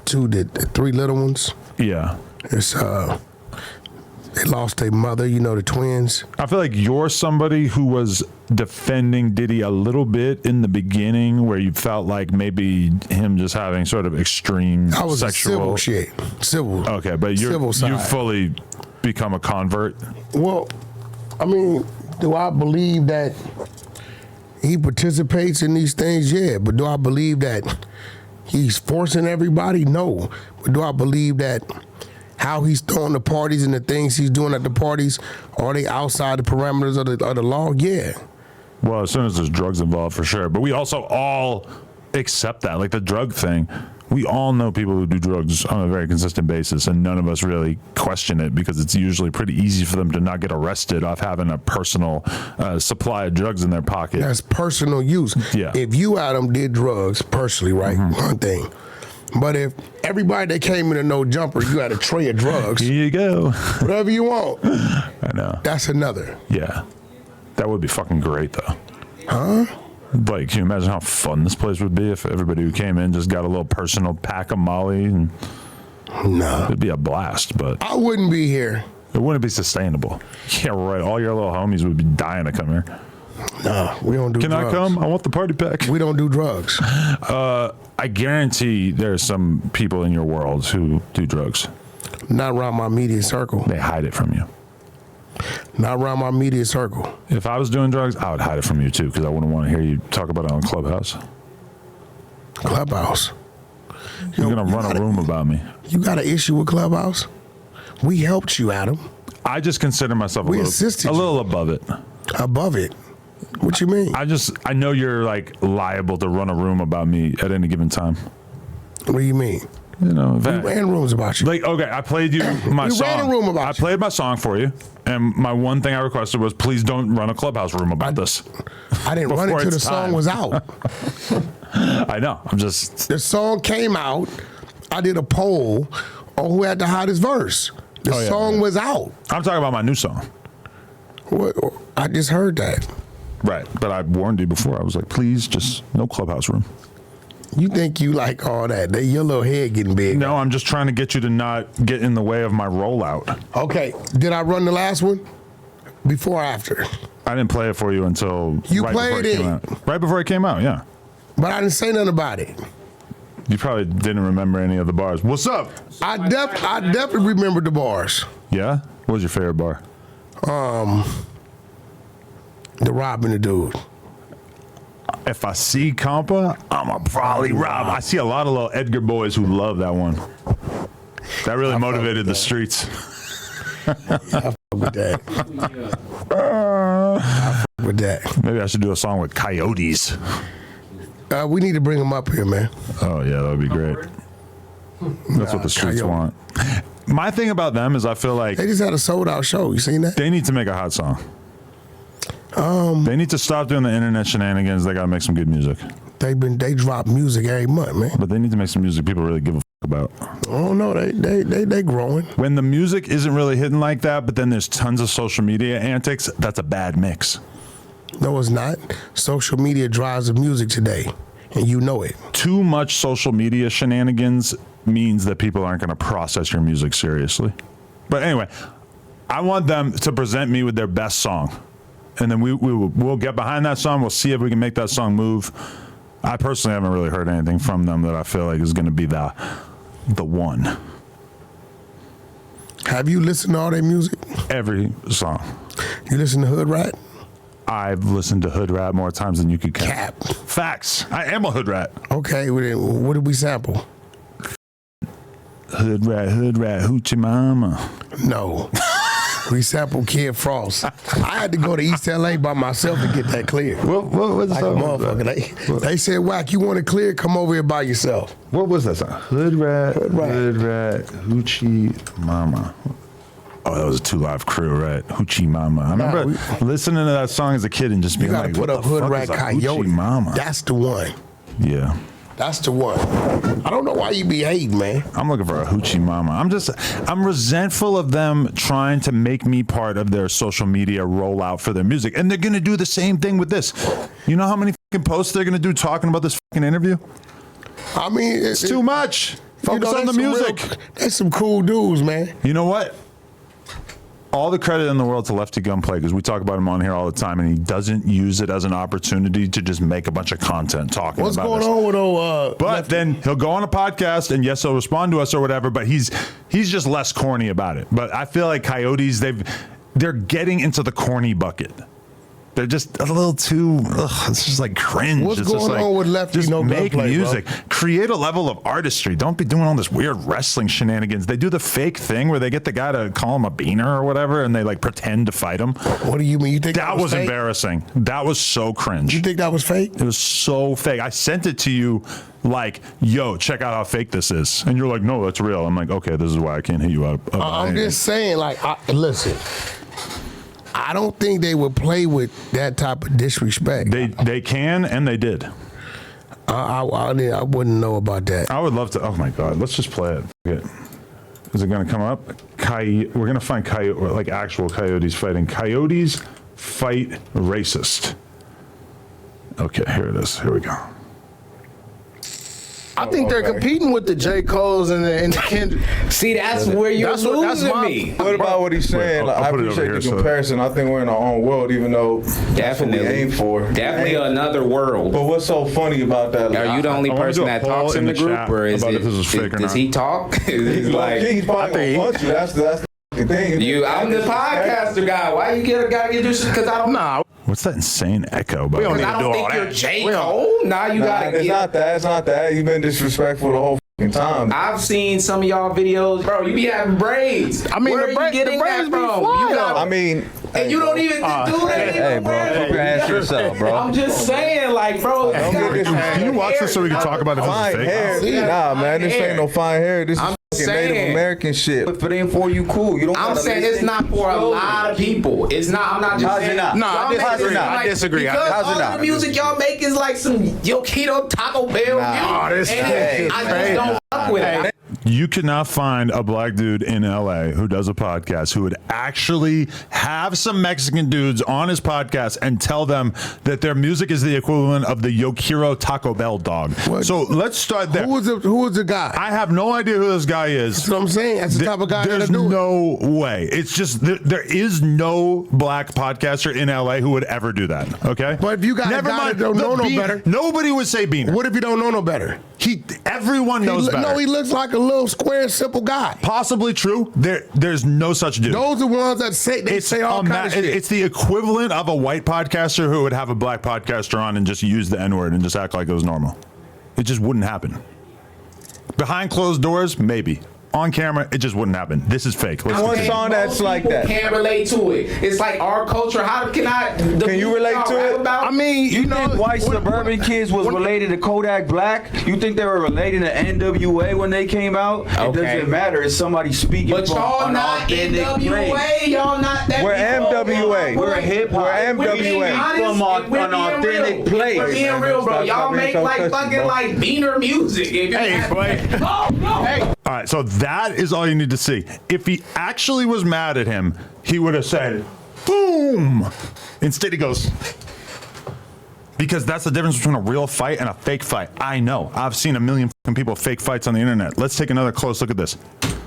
S1: three little ones.
S2: Yeah.
S1: It's they lost their mother, you know, the twins.
S2: I feel like you're somebody who was defending Diddy a little bit in the beginning, where you felt like maybe him just having sort of extreme
S1: I was
S2: sexual
S1: civil.
S2: Okay, but you fully become a convert.
S1: Well, I mean, do I believe that he participates in these things? Yeah, but do I believe that he's forcing everybody? No. But do I believe that how he's throwing the parties and the things he's doing at the parties, are they outside the parameters of the law? Yeah.
S2: Well, as soon as there's drugs involved, for sure. But we also all accept that. Like the drug thing, we all know people who do drugs on a very consistent basis, and none of us really question it because it's usually pretty easy for them to not get arrested off having a personal supply of drugs in their pocket.
S1: That's personal use.
S2: Yeah.
S1: If you, Adam, did drugs personally, right, one thing. But if everybody that came in a no jumper, you had a tray of drugs.
S2: Here you go.
S1: Whatever you want.
S2: I know.
S1: That's another.
S2: Yeah. That would be fucking great, though.
S1: Huh?
S2: Like, can you imagine how fun this place would be if everybody who came in just got a little personal pack of Molly? And
S1: no.
S2: It'd be a blast, but
S1: I wouldn't be here.
S2: It wouldn't be sustainable. Yeah, right. All your little homies would be dying to come here.
S1: No, we don't do drugs.
S2: Can I come? I want the party pack.
S1: We don't do drugs.
S2: I guarantee there's some people in your world who do drugs.
S1: Not around my immediate circle.
S2: They hide it from you.
S1: Not around my immediate circle.
S2: If I was doing drugs, I would hide it from you too, because I wouldn't want to hear you talk about it on Clubhouse.
S1: Clubhouse.
S2: You're going to run a room about me.
S1: You got an issue with Clubhouse? We helped you, Adam.
S2: I just consider myself
S1: assisted
S2: a little above it.
S1: Above it? What you mean?
S2: I know you're like liable to run a room about me at any given time.
S1: What do you mean?
S2: You know,
S1: we ran rooms about you.
S2: Like, okay, I played you my song.
S1: We ran a room about you.
S2: I played my song for you, and my one thing I requested was, please don't run a Clubhouse room about this.
S1: I didn't run it till the song was out.
S2: I know. I'm just.
S1: The song came out. I did a poll on who had the hottest verse. The song was out.
S2: I'm talking about my new song.
S1: What? I just heard that.
S2: Right, but I warned you before. I was like, please, just no Clubhouse room.
S1: You think you like all that? Your little head getting big.
S2: No, I'm just trying to get you to not get in the way of my rollout.
S1: Okay, did I run the last one? Before or after?
S2: I didn't play it for you until
S1: you played it.
S2: Right before it came out, yeah.
S1: But I didn't say nothing about it.
S2: You probably didn't remember any of the bars. What's up?
S1: I definitely remember the bars.
S2: Yeah? What was your favorite bar?
S1: The robbing the dude.
S2: If I see Compa, I'ma probably rob. I see a lot of little Edgar boys who love that one. That really motivated the streets.
S1: I fuck with that. I fuck with that.
S2: Maybe I should do a song with Coyotes.
S1: We need to bring them up here, man.
S2: Oh yeah, that would be great. That's what the streets want. My thing about them is I feel like
S1: they just had a sold out show. You seen that?
S2: They need to make a hot song. They need to stop doing the internet shenanigans. They gotta make some good music.
S1: They drop music every month, man.
S2: But they need to make some music people really give a fuck about.
S1: Oh no, they growing.
S2: When the music isn't really hitting like that, but then there's tons of social media antics, that's a bad mix.
S1: No, it's not. Social media drives the music today, and you know it.
S2: Too much social media shenanigans means that people aren't gonna process your music seriously. But anyway, I want them to present me with their best song. And then we'll get behind that song. We'll see if we can make that song move. I personally haven't really heard anything from them that I feel like is going to be the one.
S1: Have you listened to all their music?
S2: Every song.
S1: You listen to Hood Rat?
S2: I've listened to Hood Rat more times than you could count.
S1: Cap.
S2: Facts. I am a Hood Rat.
S1: Okay, what did we sample?
S2: Hood Rat, Hoochie Mama.
S1: No. We sampled Kid Frost. I had to go to East LA by myself to get that clear.
S2: What was
S1: like a motherfucker. They said, Wack, you want it clear? Come over here by yourself.
S2: What was that song? Hood Rat, Hoochie Mama. Oh, that was a 2 Live Crew, right? Hoochie Mama. I remember listening to that song as a kid and just being like,
S1: put up Hood Rat Coyote.
S2: Mama.
S1: That's the one.
S2: Yeah.
S1: That's the one. I don't know why you be hating, man.
S2: I'm looking for a Hoochie Mama. I'm resentful of them trying to make me part of their social media rollout for their music. And they're going to do the same thing with this. You know how many fucking posts they're going to do talking about this fucking interview?
S1: I mean,
S2: it's too much. Focus on the music.
S1: There's some cool dudes, man.
S2: You know what? All the credit in the world to Lefty Gunplay, because we talk about him on here all the time, and he doesn't use it as an opportunity to just make a bunch of content talking about
S1: What's going on with
S2: But
S1: Lefty?
S2: then he'll go on a podcast, and yes, he'll respond to us or whatever, but he's just less corny about it. But I feel like Coyotes, they're getting into the corny bucket. They're just a little too. It's just like cringe.
S1: What's
S2: it's
S1: going
S2: just
S1: on with Lefty?
S2: Just
S1: No
S2: make
S1: Gunplay,
S2: music.
S1: bro?
S2: Create a level of artistry. Don't be doing all this weird wrestling shenanigans. They do the fake thing where they get the guy to call him a beaner or whatever, and they like pretend to fight him.
S1: What do you mean? You think
S2: that was
S1: fake?
S2: Embarrassing? That was so cringe.
S1: You think that was fake?
S2: It was so fake. I sent it to you like, yo, check out how fake this is. And you're like, no, that's real. I'm like, okay, this is why I can't hit you up.
S1: I'm just saying, like, listen. I don't think they would play with that type of disrespect.
S2: They can, and they did.
S1: I wouldn't know about that.
S2: I would love to. Oh my God, let's just play it. Is it going to come up? We're going to find like actual coyotes fighting. Coyotes fight racist. Okay, here it is. Here we go.
S7: I think they're competing with the J. Cole's and the Kendrick.
S8: See, that's where you're losing me.
S5: What about what he's saying? I appreciate the comparison. I think we're in our own world, even though that's what we aim for.
S8: Definitely another world.
S5: But what's so funny about that?
S8: Are you the only person that talks in the group, or does he talk? He's like,
S5: he's probably gonna punch you. That's thing.
S8: I'm the podcaster guy. Why you gotta get this? Because I don't know.
S2: What's that insane echo?
S8: Because I don't think you're J. Cole. Now you gotta
S5: It's not that. It's not that. You've been disrespectful the whole time.
S8: I've seen some of y'all videos, bro. You be having braids.
S7: I mean,
S8: where are you getting that from?
S5: I mean,
S8: and you don't even do that.
S9: Hey, bro, keep your hands to yourself, bro.
S8: I'm just saying, like, bro.
S2: Can you watch this so we can talk about it?
S5: Fine hair. Nah, man, this ain't no fine hair. This is Native American shit.
S9: If it ain't for you, cool. You don't.
S8: I'm saying it's not for a lot of people. It's not. I'm not just saying.
S9: No, I disagree.
S8: Because all the music y'all make is like some Yokito Taco Bell.
S7: Nah, this
S8: I just don't fuck with it.
S2: You cannot find a black dude in LA who does a podcast who would actually have some Mexican dudes on his podcast and tell them that their music is the equivalent of the Yokiro Taco Bell dog.
S1: What?
S2: So let's start there.
S1: Who was the guy?
S2: I have no idea who this guy is.
S1: That's what I'm saying. That's the type of guy
S2: There's
S1: that'll do it.
S2: no way. It's just there is no black podcaster in LA who would ever do that. Okay,
S1: But if you got a guy that don't know no better.
S2: Nobody would say Beaner.
S1: What if you don't know no better?
S2: Everyone knows better.
S1: No, he looks like a little square, simple guy.
S2: Possibly true. There's no such dude.
S1: Those are ones that say all kind of shit.
S2: It's the equivalent of a white podcaster who would have a black podcaster on and just use the N-word and just act like it was normal. It just wouldn't happen. Behind closed doors, maybe. On camera, it just wouldn't happen. This is fake.
S5: One song that's like that.
S8: Can't relate to it. It's like our culture. How can I?
S5: Can you relate to it?
S7: I mean,
S9: You think white suburban kids was related to Kodak Black? You think they were related to NWA when they came out? It doesn't matter. It's somebody speaking
S8: But
S9: from
S8: y'all
S9: an
S8: not
S9: authentic
S8: NWA.
S9: place.
S8: Y'all not that.
S5: We're MWA.
S9: We're hip hop.
S5: We're MWA.
S9: From an authentic place.
S8: We're being real, bro.
S5: Stop
S8: Y'all
S5: being
S8: make
S5: so
S8: like
S5: touchy,
S8: fucking
S5: bro.
S8: like Beaner music.
S7: Hey, boy.
S8: Hey.
S2: All right, so that is all you need to see. If he actually was mad at him, he would have said, boom. Instead, he goes, because that's the difference between a real fight and a fake fight. I know. I've seen a million fucking people fake fights on the internet. Let's take another close look at this.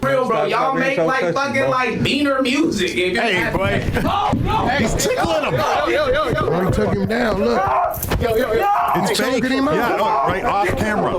S8: Real, bro. Y'all
S5: being
S8: make
S5: so
S8: like
S5: touchy,
S8: fucking
S5: bro.
S8: like Beaner music.
S7: Hey, boy.
S2: He's tickling him.
S1: He took him down. Look,
S2: It's fake.
S1: choking him out.
S2: Yeah, right off camera.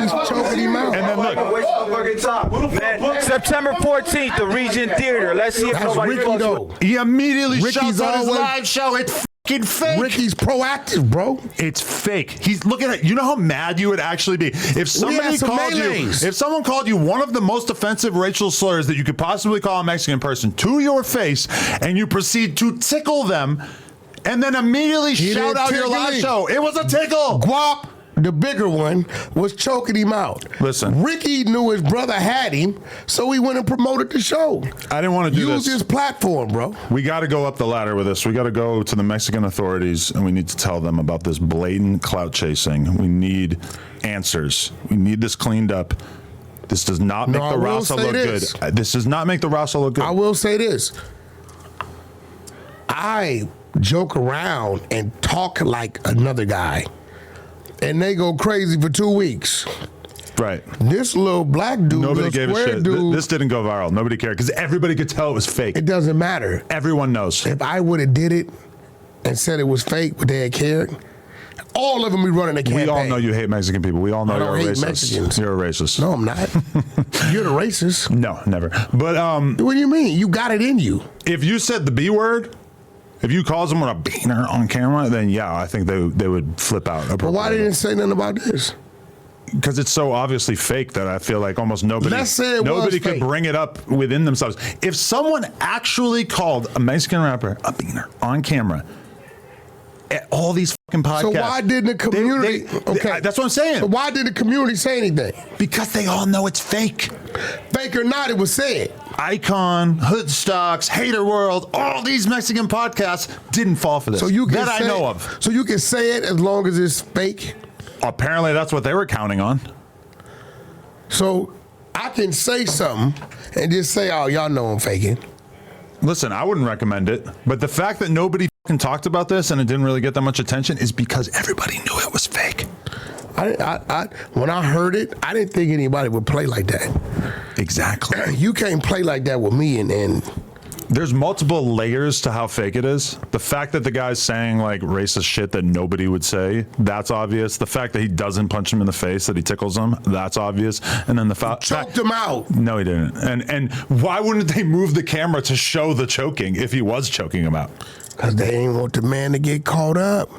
S1: he's choking him out.
S2: And then look.
S9: Man, September 14th, the Regent Theater. Let's see if
S1: That's
S9: nobody
S1: Ricky
S9: fucks
S1: though.
S9: with.
S2: He immediately
S1: Ricky's
S2: shouts on his
S1: always-
S2: live show, it's fucking fake.
S1: Ricky's proactive, bro.
S2: It's fake. He's looking at you know how mad you would actually be if somebody
S1: had some
S2: called
S1: melees.
S2: you. If someone called you one of the most offensive racial slurs that you could possibly call a Mexican person to your face, and you proceed to tickle them, and then immediately
S1: He
S2: shout
S1: didn't
S2: out your
S1: tickle
S2: live
S1: him.
S2: show. It was a tickle.
S1: Guap, the bigger one, was choking him out.
S2: Listen.
S1: Ricky knew his brother had him, so he went and promoted the show.
S2: I didn't want to do
S1: Use
S2: this.
S1: his platform, bro.
S2: We got to go up the ladder with this. We got to go to the Mexican authorities and we need to tell them about this blatant clout chasing. We need answers. We need this cleaned up. This does not make
S1: No,
S2: the
S1: I will
S2: Rasa
S1: say
S2: look
S1: this.
S2: good. This does not make the Rasa look good.
S1: I will say this. I joke around and talk like another guy, and they go crazy for 2 weeks.
S2: Right.
S1: This little black dude,
S2: Nobody
S1: little
S2: gave a
S1: square
S2: shit.
S1: dude,
S2: This didn't go viral. Nobody cared because everybody could tell it was fake.
S1: it doesn't matter.
S2: Everyone knows.
S1: If I would have did it and said it was fake, would they have cared? All of them be running the campaign.
S2: We all know you hate Mexican people. We all know
S1: I
S2: you're
S1: don't
S2: a
S1: hate
S2: racist.
S1: Mexicans.
S2: You're a racist.
S1: No, I'm not. You're the racist.
S2: No, never. But
S1: What do you mean? You got it in you.
S2: if you said the B word, if you called someone a beaner on camera, then yeah, I think they would flip out.
S1: But why didn't you say nothing about this?
S2: Because it's so obviously fake that I feel like almost nobody,
S1: Let's say it was
S2: nobody could
S1: fake.
S2: bring it up within themselves. If someone actually called a Mexican rapper a beaner on camera, at all these fucking podcasts.
S1: So why didn't the community? Okay,
S2: that's what I'm saying.
S1: So why did the community say anything?
S2: Because they all know it's fake.
S1: Fake or not, it was said.
S2: Icon, Hood Stocks, Hater World, all these Mexican podcasts didn't fall for this.
S1: So you can
S2: that
S1: say,
S2: I know of.
S1: So you can say it as long as it's fake.
S2: Apparently, that's what they were counting on.
S1: So I can say something and just say, "Oh, y'all know I'm faking."
S2: Listen, I wouldn't recommend it, but the fact that nobody fucking talked about this and it didn't really get that much attention is because everybody knew it was fake.
S1: When I heard it, I didn't think anybody would play like that.
S2: Exactly.
S1: You can't play like that with me and
S2: There's multiple layers to how fake it is. The fact that the guy's saying like racist shit that nobody would say, that's obvious. The fact that he doesn't punch him in the face, that he tickles him, that's obvious. And then the fact
S1: choked him out.
S2: No, he didn't. And why wouldn't they move the camera to show the choking if he was choking him out?
S1: Because they didn't want the man to get caught up.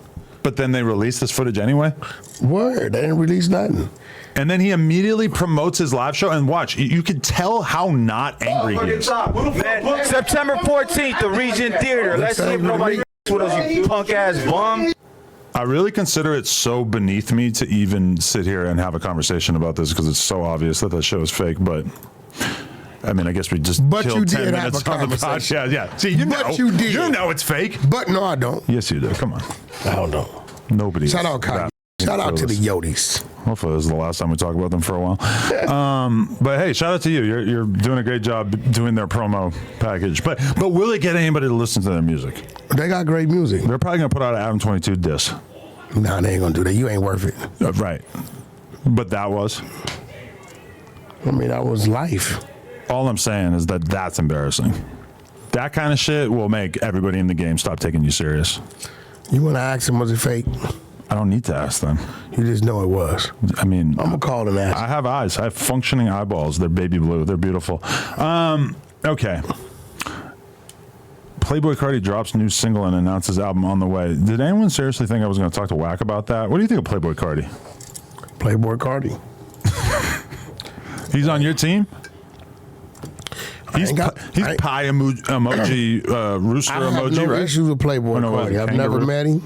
S2: But then they released this footage anyway?
S1: Word, they didn't release nothing.
S2: And then he immediately promotes his live show. And watch, you can tell how not angry he is.
S9: Man, September 14th, the Regent Theater. Let's see if nobody with us, you punk ass bum.
S2: I really consider it so beneath me to even sit here and have a conversation about this because it's so obvious that show is fake. But I mean, I guess we just killed 10 minutes on the podcast. Yeah. See, you know it's fake.
S1: But no, I don't.
S2: Yes, you do. Come on.
S1: I don't know.
S2: Nobody.
S1: Shout out, Coyotes. Shout out to the Coyotes.
S2: Hopefully this is the last time we talk about them for a while. But hey, shout out to you. You're doing a great job doing their promo package. But will it get anybody to listen to their music?
S1: They got great music.
S2: They're probably going to put out an Adam 22 disc.
S1: Nah, they ain't going to do that. You ain't worth it.
S2: Right. But that was?
S1: I mean, that was life.
S2: All I'm saying is that that's embarrassing. That kind of shit will make everybody in the game stop taking you serious.
S1: You want to ask them, was it fake?
S2: I don't need to ask them.
S1: You just know it was.
S2: I mean,
S1: I'm gonna call and ask.
S2: I have eyes. I have functioning eyeballs. They're baby blue. They're beautiful. Okay. Playboy Carti drops new single and announces album on the way. Did anyone seriously think I was going to talk to Wack about that? What do you think of Playboy Carti?
S1: Playboy Carti.
S2: He's on your team? He's pie emoji, rooster emoji,
S1: I have no issues with Playboy Carti. I've never met him.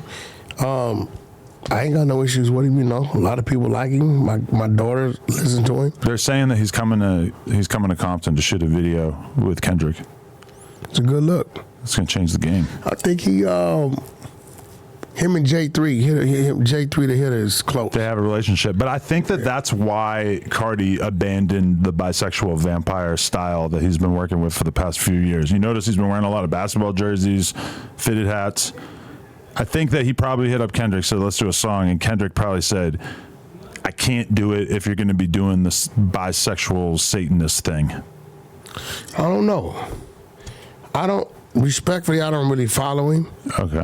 S1: I ain't got no issues with him. You know, a lot of people like him. My daughter listen to him.
S2: They're saying that he's coming to Compton to shoot a video with Kendrick.
S1: It's a good look.
S2: It's gonna change the game.
S1: I think him and J3, J3 the hitter is close.
S2: They have a relationship, but I think that's why Carti abandoned the bisexual vampire style that he's been working with for the past few years. You notice he's been wearing a lot of basketball jerseys, fitted hats. I think that he probably hit up Kendrick, said, let's do a song. And Kendrick probably said, I can't do it if you're going to be doing this bisexual Satanist thing.
S1: I don't know. Respectfully, I don't really follow him.
S2: Okay.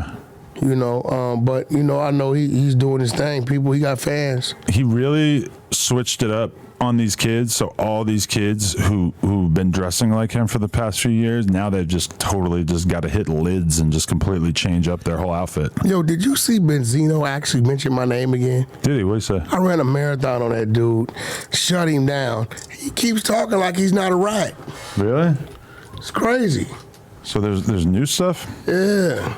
S1: You know, but, you know, I know he's doing his thing. He got fans.
S2: He really switched it up on these kids. So all these kids who've been dressing like him for the past few years, now they've just totally just got to hit lids and just completely change up their whole outfit.
S1: Yo, did you see Benzino actually mention my name again?
S2: Did he? What'd he say?
S1: I ran a marathon on that dude. Shut him down. He keeps talking like he's not a rat.
S2: Really?
S1: It's crazy.
S2: So there's new stuff?
S1: Yeah.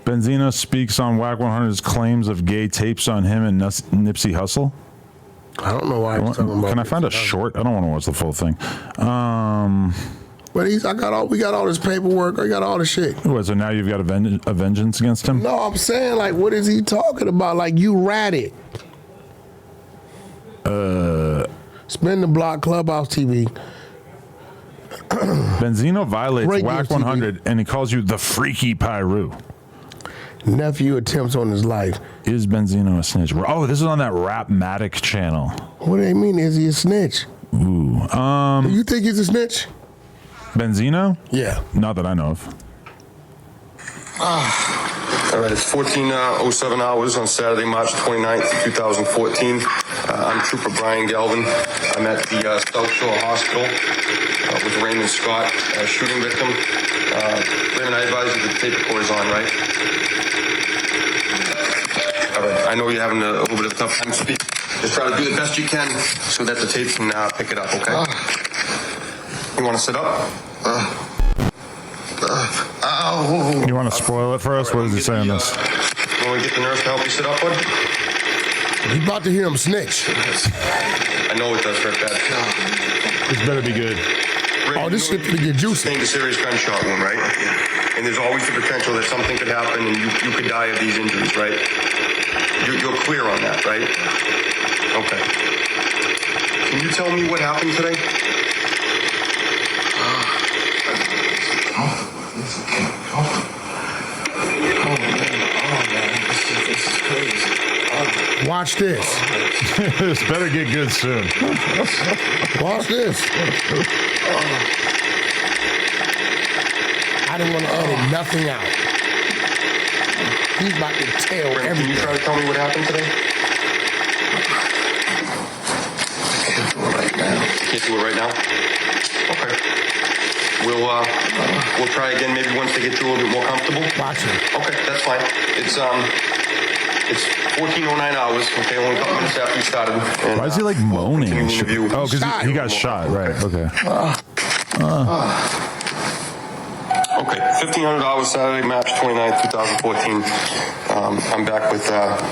S2: Benzino speaks on Wack 100's claims of gay tapes on him and Nipsey Hussle.
S1: I don't know why he's talking about.
S2: Can I find a short? I don't want to watch the full thing.
S1: But we got all this paperwork. I got all the shit.
S2: What, so now you've got a vengeance against him?
S1: No, I'm saying, like, what is he talking about? Like, you ratted. Spin the block, Clubhouse TV.
S2: Benzino violates
S1: Regular
S2: Wack 100 and he calls you the freaky Pyru.
S1: Nephew attempts on his life.
S2: Is Benzino a snitch? Oh, this is on that Rapmatic channel.
S1: What do they mean? Is he a snitch?
S2: Ooh.
S1: Do you think he's a snitch?
S2: Benzino?
S1: Yeah.
S2: Not that I know of.
S10: All right, it's 14:07 hours on Saturday, March 29th, 2014. I'm Trooper Brian Galvin. I'm at the South Shore Hospital with Raymond Scott, shooting victim. Raymond, I advise you the tape recorder's on, right? All right, I know you're having a little bit of a tough time speaking. Just try to do the best you can so that the tape can pick it up, okay? You want to sit up?
S2: You want to spoil it for us? What does he say on this?
S10: You want to get the nurse to help you sit up, bud?
S1: You about to hear him snitch.
S10: I know it does hurt bad.
S2: This better be good.
S1: Oh, this shit could get juicy.
S10: Sustained a serious gunshot wound, right? And there's always the potential that something could happen and you could die of these injuries, right? You're clear on that, right? Okay. Can you tell me what happened today?
S3: This is crazy.
S1: Watch this.
S2: This better get good soon.
S1: Watch this. I didn't want to edit nothing out. He's about to tell
S10: Brent,
S1: everything.
S10: can you try to tell me what happened today?
S3: Can't do it right now.
S10: Can't do it right now? Okay. We'll try again maybe once they get you a little bit more comfortable.
S1: Watch it.
S10: Okay, that's fine. It's 14:09 hours. Okay, only a couple minutes after you started. And,
S2: why is he like moaning?
S10: continuing the interview.
S2: Oh, because he got shot. Right. Okay.
S10: Okay, $1,500 Saturday, March 29th, 2014. I'm back with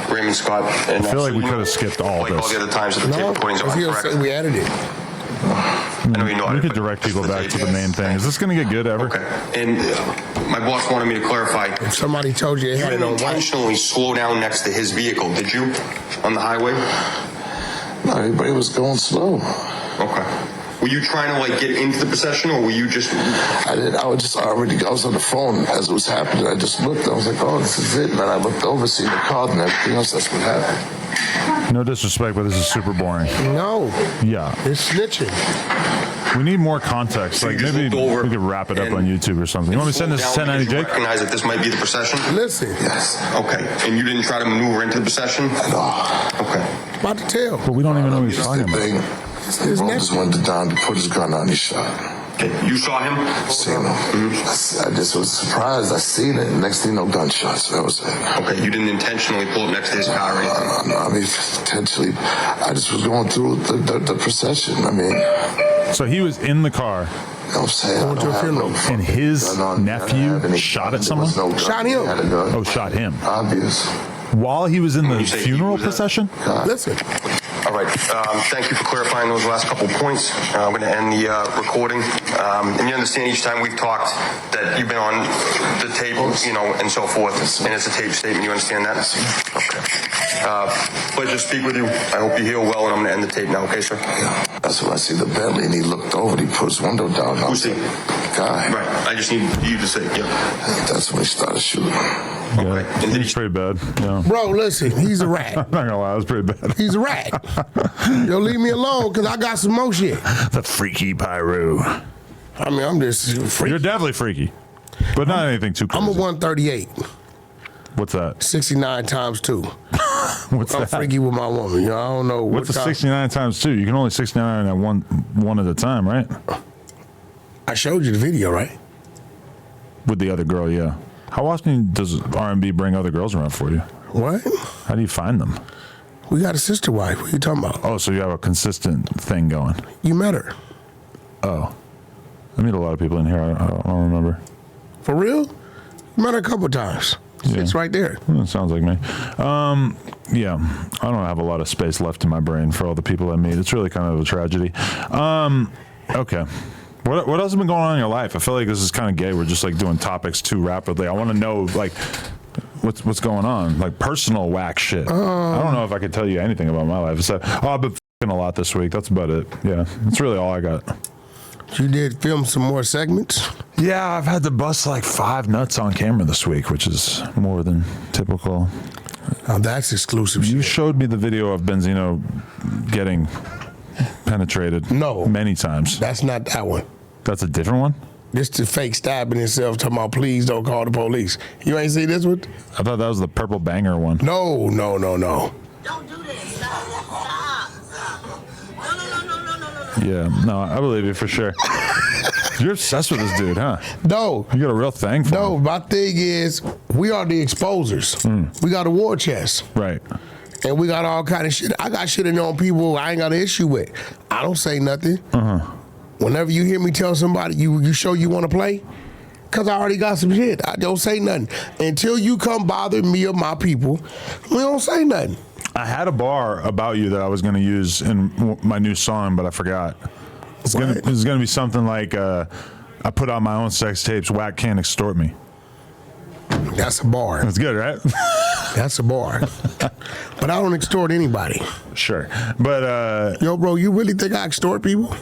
S10: Raymond Scott. And
S2: I feel like we could have skipped all
S10: like
S2: this.
S10: all the other times that the tape
S1: No,
S10: recordings are
S1: because he'll
S10: correct.
S1: say we edited.
S10: I know you know
S2: We
S10: it,
S2: could
S10: but
S2: direct
S10: this
S2: people
S10: is the
S2: back to
S10: tape.
S2: the main thing. Is this going to get good ever?
S10: Okay, and my boss wanted me to clarify.
S1: If somebody told you they
S10: You
S1: had it
S10: didn't
S1: on white,
S10: intentionally slow down next to his vehicle, did you? On the highway?
S3: No, everybody was going slow.
S10: Okay. Were you trying to like get into the procession, or were you just?
S3: I was on the phone as it was happening. I just looked. I was like, oh, this is it. And then I looked over, see the car and everything else. That's what happened.
S2: No disrespect, but this is super boring.
S1: no,
S2: Yeah.
S1: it's snitching.
S2: We need more context.
S10: So you
S2: Like
S10: just
S2: maybe
S10: looked over
S2: we could wrap it up
S10: and-
S2: on YouTube or something. You want me to send this to
S10: Slowed down
S2: 1090
S10: because you
S2: Jake?
S10: recognize that this might be the procession.
S1: Listen,
S3: Yes.
S10: Okay, and you didn't try to maneuver into the procession.
S3: No.
S10: Okay.
S1: about to tell.
S2: But we don't even know what he's
S3: Just
S2: talking
S3: the
S2: about.
S3: thing.
S1: His
S3: He
S1: neck.
S3: just went down to put his gun on his shot.
S10: Okay, you saw him.
S3: Seen him. I just was surprised. I seen it. Next thing, no gunshots. That was it.
S10: Okay, you didn't intentionally pull up next to his car or anything.
S3: No, I mean, potentially, I just was going through the procession. I mean, you
S2: So he was in the car
S3: know what I'm saying?
S1: Going to a funeral.
S2: and his
S3: gun on me. I didn't
S2: nephew
S3: have any
S2: shot
S3: gun.
S2: at
S3: There
S2: someone
S3: was no gun.
S1: Shot him.
S3: He had a gun.
S2: Oh, shot him.
S3: Obvious.
S2: while he was in the
S10: You say he
S2: funeral
S10: was at-
S2: procession.
S1: Listen,
S10: All right. Thank you for clarifying those last couple points. I'm going to end the recording. And you understand each time we've talked that you've been on the tape, you know, and so forth, and it's a tape statement. You understand that? Okay. Pleasure to speak with you. I hope you heal well, and I'm going to end the tape now. Okay, sir?
S3: Yeah. That's when I see the Bentley, and he looked over, and he put his window down.
S10: Who's he?
S3: Guy.
S10: Right. I just need you to say, yeah.
S3: That's when he started shooting.
S10: Okay. And did
S2: It's pretty bad. Yeah.
S1: bro, listen, he's a rat.
S2: I'm not gonna lie, it was pretty bad.
S1: He's a rat. Yo, leave me alone, because I got some more shit.
S2: The freaky pyro.
S1: I mean, I'm just freaky.
S2: You're definitely freaky, but not anything too crazy.
S1: I'm a 138,
S2: What's that?
S1: 69 times 2.
S2: What's
S1: I'm
S2: that?
S1: freaky with my woman. You know, I don't know
S2: What's
S1: what
S2: a
S1: time-
S2: 69 times 2? You can only 69 at one at a time, right?
S1: I showed you the video, right?
S2: With the other girl, yeah. How often does R&B bring other girls around for you?
S1: What?
S2: How do you find them?
S1: We got a sister wife. What are you talking about?
S2: Oh, so you have a consistent thing going.
S1: You met her.
S2: Oh. I meet a lot of people in here. I don't remember.
S1: For real? You met her a couple times.
S2: Yeah.
S1: It's right there.
S2: That sounds like me. Yeah, I don't have a lot of space left in my brain for all the people I meet. It's really kind of a tragedy. Okay. What else has been going on in your life? I feel like this is kind of gay. We're just like doing topics too rapidly. I want to know like what's going on, like personal whack shit. I don't know if I could tell you anything about my life. So, I've been f***ing a lot this week. That's about it. Yeah, that's really all I got.
S1: You did film some more segments?
S2: Yeah, I've had to bust like 5 nuts on camera this week, which is more than typical.
S1: Oh, that's exclusive
S2: You
S1: shit.
S2: showed me the video of Benzino getting penetrated many times.
S1: That's not that one.
S2: That's a different one?
S1: This the fake stabbing himself talking about please don't call the police. You ain't see this one?
S2: I thought that was the purple banger one.
S1: No.
S11: Don't do this. Stop. No.
S2: Yeah, no, I believe you for sure. You're obsessed with this dude, huh?
S1: No.
S2: You got a real thing for him.
S1: No, my thing is we are the exposers. We got a war chest.
S2: Right.
S1: And we got all kind of shit. I got shit in on people I ain't got an issue with. I don't say nothing. Whenever you hear me tell somebody you show you want to play, because I already got some shit. I don't say nothing. Until you come bother me or my people, we don't say nothing.
S2: I had a bar about you that I was going to use in my new song, but I forgot. It's going to be something like, I put out my own sex tapes, Wack can't extort me.
S1: That's a bar.
S2: That's good, right?
S1: That's a bar. But I don't extort anybody.
S2: Sure. But,
S1: yo, bro, you really think I extort people?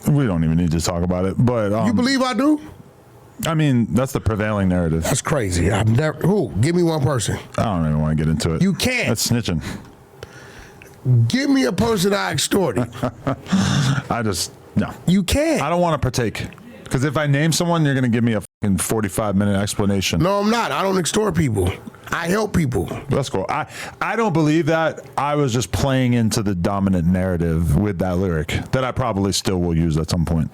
S2: We don't even need to talk about it. But
S1: you believe I do?
S2: I mean, that's the prevailing narrative.
S1: That's crazy. I've never. Who? Give me one person.
S2: I don't even want to get into it.
S1: You can't.
S2: That's snitching.
S1: Give me a person I extorted.
S2: No.
S1: You can't.
S2: I don't want to partake. Because if I name someone, you're going to give me a fucking 45-minute explanation.
S1: No, I'm not. I don't extort people. I help people.
S2: That's cool. I don't believe that. I was just playing into the dominant narrative with that lyric that I probably still will use at some point.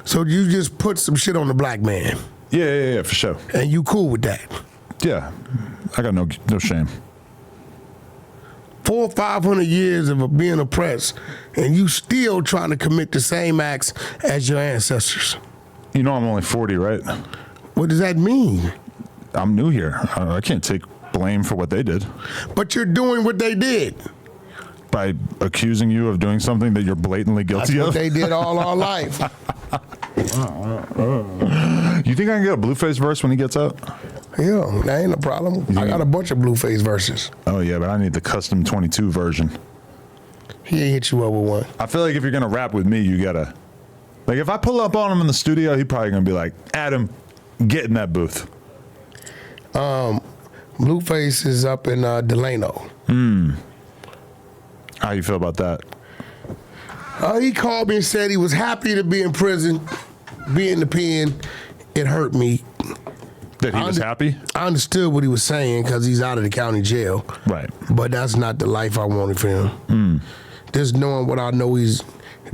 S1: So you just put some shit on the black man.
S2: Yeah, for sure.
S1: And you cool with that?
S2: Yeah. I got no shame.
S1: 400 or 500 years of being oppressed, and you still trying to commit the same acts as your ancestors.
S2: You know I'm only 40, right?
S1: What does that mean?
S2: I'm new here. I can't take blame for what they did.
S1: But you're doing what they did.
S2: By accusing you of doing something that you're blatantly guilty
S1: That's
S2: of?
S1: what they did all our life.
S2: You think I can get a Blueface verse when he gets out?
S1: Yeah, that ain't a problem. I got a bunch of Blueface verses.
S2: Oh, yeah, but I need the custom 22 version.
S1: He ain't hit you up with one.
S2: I feel like if you're going to rap with me, you got to... Like, if I pull up on him in the studio, he probably going to be like, Adam, get in that booth.
S1: Blueface is up in Delano.
S2: How you feel about that?
S1: He called me and said he was happy to be in prison, be in the pen. It hurt me.
S2: That he was happy?
S1: I understood what he was saying because he's out of the county jail.
S2: Right.
S1: But that's not the life I wanted for him. Just knowing what I know he's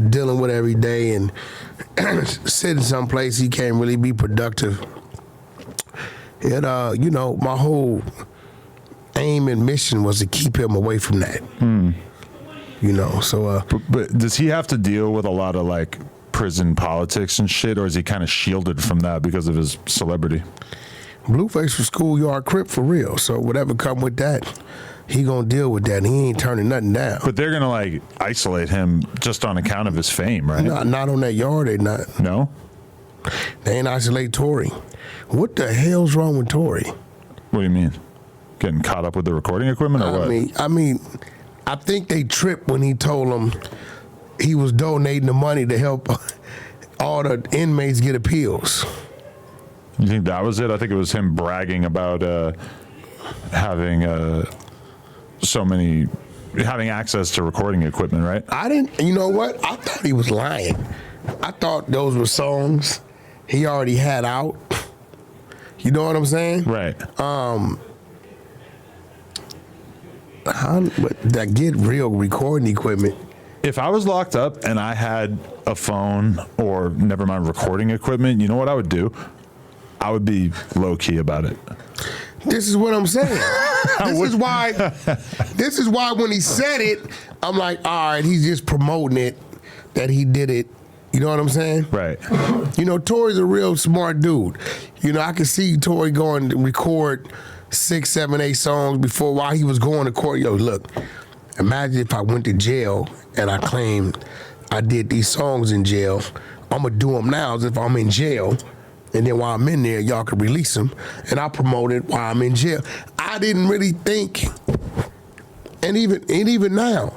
S1: dealing with every day and sitting someplace he can't really be productive. And, you know, my whole aim and mission was to keep him away from that. You know, so...
S2: But does he have to deal with a lot of, like, prison politics and shit, or is he kind of shielded from that because of his celebrity?
S1: Blueface was schoolyard crip for real, so whatever come with that, he gonna deal with that, and he ain't turning nothing down.
S2: But they're gonna, like, isolate him just on account of his fame, right?
S1: Not on that yard, they not.
S2: No?
S1: They ain't isolate Tory. What the hell's wrong with Tory?
S2: What do you mean? Getting caught up with the recording equipment, or what?
S1: I mean, I think they tripped when he told them he was donating the money to help all the inmates get appeals.
S2: You think that was it? I think it was him bragging about having having access to recording equipment, right?
S1: I didn't. You know what? I thought he was lying. I thought those were songs he already had out. You know what I'm saying?
S2: Right.
S1: That get real recording equipment.
S2: If I was locked up and I had a phone or never mind recording equipment, you know what I would do? I would be low key about it.
S1: This is what I'm saying. This is why when he said it, I'm like, all right, he's just promoting it, that he did it. You know what I'm saying?
S2: Right.
S1: You know, Tory's a real smart dude. You know, I could see Tory going to record 6, 7, 8 songs while he was going to court. Yo, look, imagine if I went to jail and I claimed I did these songs in jail. I'm going to do them now as if I'm in jail. And then while I'm in there, y'all can release them. And I promote it while I'm in jail. I didn't really think, and even now,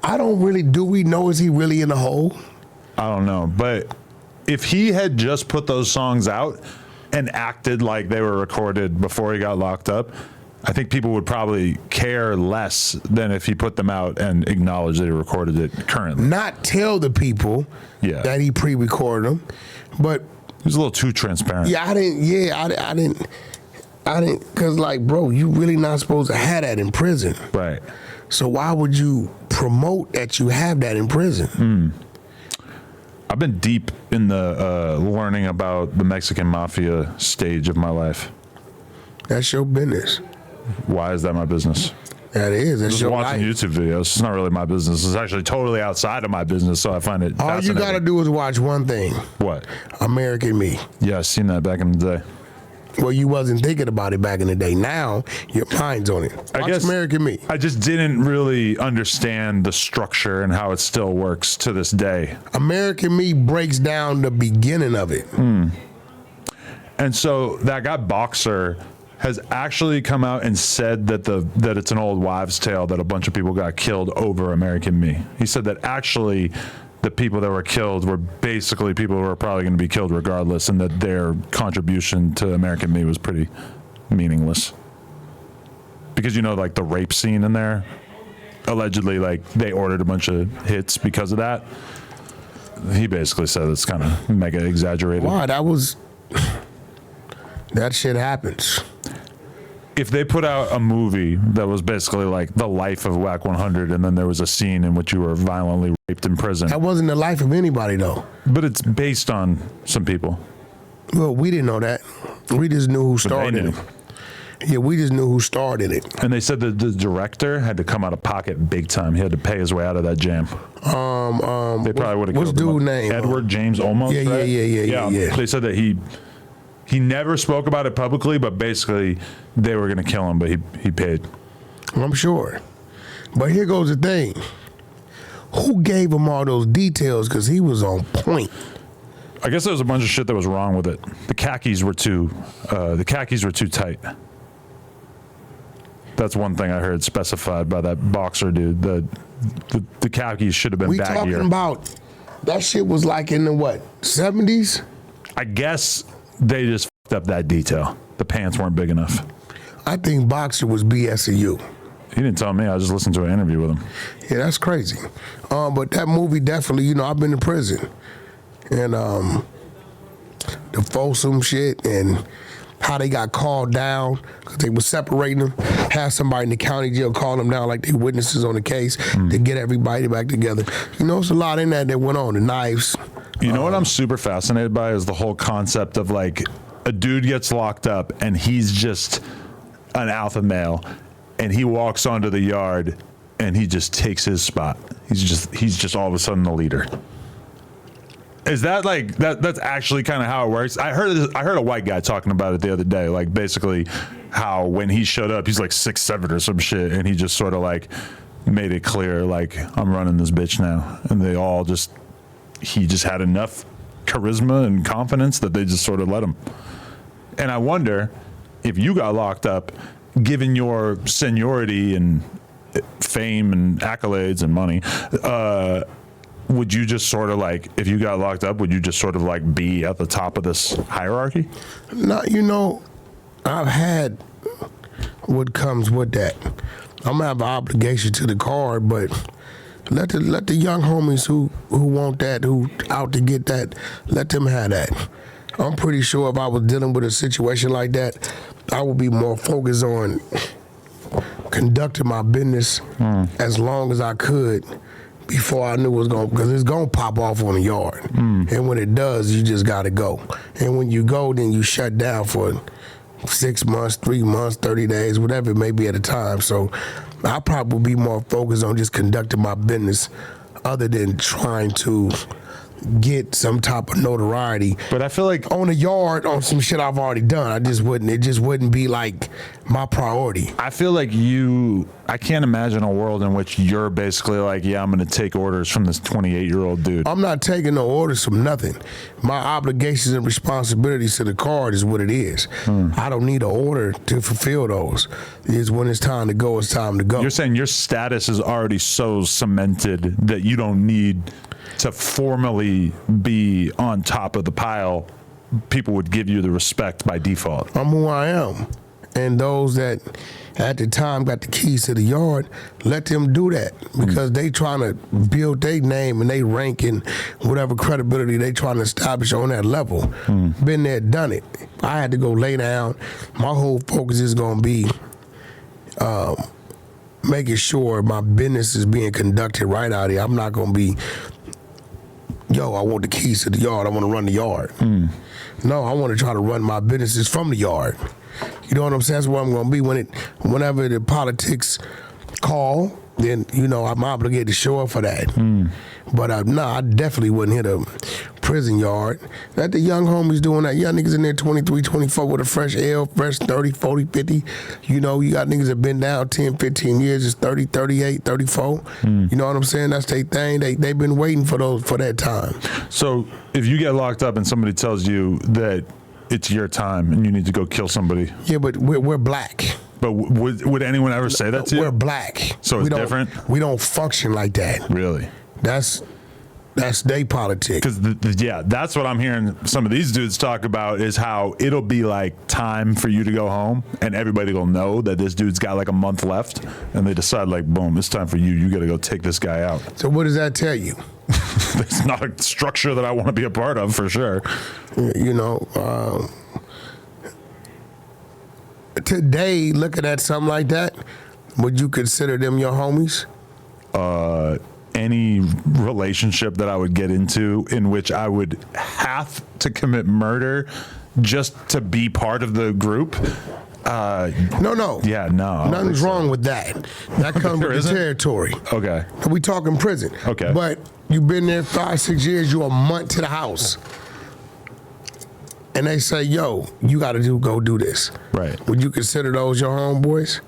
S1: I don't really, do we know, is he really in the hole?
S2: I don't know. But if he had just put those songs out and acted like they were recorded before he got locked up, I think people would probably care less than if he put them out and acknowledged that he recorded it currently.
S1: Not tell the people that he pre-recorded them, but
S2: he was a little too transparent.
S1: Yeah, I didn't, because like, bro, you really not supposed to have that in prison.
S2: Right.
S1: So why would you promote that you have that in prison?
S2: I've been deep in the learning about the Mexican Mafia stage of my life.
S1: That's your business.
S2: Why is that my business?
S1: That is. That's your life.
S2: Watching YouTube videos. It's not really my business. It's actually totally outside of my business, so I find it
S1: All you got to do is watch one thing.
S2: What?
S1: American Me.
S2: Yeah, I've seen that back in the day.
S1: Well, you wasn't thinking about it back in the day. Now, your mind's on it. Watch American Me.
S2: I just didn't really understand the structure and how it still works to this day.
S1: American Me breaks down the beginning of it.
S2: And so that guy Boxer has actually come out and said that it's an old wives' tale that a bunch of people got killed over American Me. He said that actually the people that were killed were basically people who were probably going to be killed regardless, and that their contribution to American Me was pretty meaningless. Because, you know, like the rape scene in there, allegedly, like, they ordered a bunch of hits because of that. He basically said it's kind of mega exaggerated.
S1: Why? That shit happens.
S2: If they put out a movie that was basically like the life of Wack 100, and then there was a scene in which you were violently raped in prison.
S1: That wasn't the life of anybody, though.
S2: But it's based on some people.
S1: Well, we didn't know that. We just knew who started it. Yeah, we just knew who started it.
S2: And they said that the director had to come out of pocket big time. He had to pay his way out of that jam. They probably would have killed him.
S1: What's dude's name?
S2: Edward James Olmos.
S1: Yeah.
S2: They said that he never spoke about it publicly, but basically they were going to kill him, but he paid.
S1: I'm sure. But here goes the thing. Who gave him all those details? Because he was on point.
S2: I guess there was a bunch of shit that was wrong with it. The khakis were too tight. That's one thing I heard specified by that boxer dude. The khakis should have been baggier.
S1: We talking about that shit was like in the what, 70s?
S2: I guess they just fucked up that detail. The pants weren't big enough.
S1: I think boxer was BSing you.
S2: He didn't tell me. I just listened to an interview with him.
S1: Yeah, that's crazy. But that movie definitely, I've been to prison. And the Folsom shit and how they got called down because they were separating them. Had somebody in the county jail call them down like they witnesses on the case to get everybody back together. It's a lot in that went on. The knives.
S2: You know what I'm super fascinated by is the whole concept of like a dude gets locked up and he's just an alpha male and he walks onto the yard and he just takes his spot. He's just all of a sudden the leader. Is that like that's actually kind of how it works? I heard a white guy talking about it the other day, like basically how when he showed up, he's like 6'7" or some shit, and he just sort of like made it clear, like, I'm running this bitch now. And he just had enough charisma and confidence that they just sort of let him. And I wonder if you got locked up, given your seniority and fame and accolades and money, would you just sort of like, if you got locked up, would you just sort of like be at the top of this hierarchy?
S1: No, I've had what comes with that. I'm gonna have an obligation to the card, but let the young homies who want that, who out to get that, let them have that. I'm pretty sure if I was dealing with a situation like that, I would be more focused on conducting my business as long as I could before I knew it was going, because it's going to pop off on the yard. And when it does, you just got to go. And when you go, then you shut down for 6 months, 3 months, 30 days, whatever it may be at a time. So I probably would be more focused on just conducting my business other than trying to get some type of notoriety.
S2: But I feel like
S1: on the yard on some shit I've already done, it just wouldn't be like my priority.
S2: I feel like I can't imagine a world in which you're basically like, yeah, I'm going to take orders from this 28-year-old dude.
S1: I'm not taking no orders from nothing. My obligations and responsibilities to the card is what it is. I don't need an order to fulfill those. It's when it's time to go, it's time to go.
S2: You're saying your status is already so cemented that you don't need to formally be on top of the pile. People would give you the respect by default.
S1: I'm who I am. And those that at the time got the keys to the yard, let them do that because they trying to build their name and they rank in whatever credibility they trying to establish on that level. Been there, done it. I had to go lay down. My whole focus is going to be making sure my business is being conducted right out here. I'm not going to be, I want the keys to the yard. I want to run the yard. No, I want to try to run my businesses from the yard. You know what I'm saying? That's where I'm going to be whenever the politics call. Then I'm obligated to show up for that. But I definitely wouldn't hit a prison yard. Let the young homies doing that. Young niggas in there 23, 24 with a fresh L, fresh 30, 40, 50. You got niggas that been down 10, 15 years, it's 30, 38, 34. You know what I'm saying? That's their thing. They've been waiting for that time.
S2: So if you get locked up and somebody tells you that it's your time and you need to go kill somebody.
S1: Yeah, but we're black.
S2: But would anyone ever say that to you?
S1: We're black.
S2: So it's different?
S1: We don't function like that.
S2: Really?
S1: That's they politics.
S2: Because that's what I'm hearing some of these dudes talk about is how it'll be like time for you to go home, and everybody will know that this dude's got like a month left, and they decide like, boom, it's time for you. You got to go take this guy out.
S1: So what does that tell you?
S2: It's not a structure that I want to be a part of for sure.
S1: You know, today looking at something like that, would you consider them your homies?
S2: Any relationship that I would get into in which I would have to commit murder just to be part of the group.
S1: No.
S2: Yeah, no.
S1: Nothing's wrong with that. That comes with the territory.
S2: Okay.
S1: We talking prison.
S2: Okay.
S1: But you've been there 5-6 years, you a month to the house. And they say, yo, you got to go do this.
S2: Right.
S1: Would you consider those your homeboys?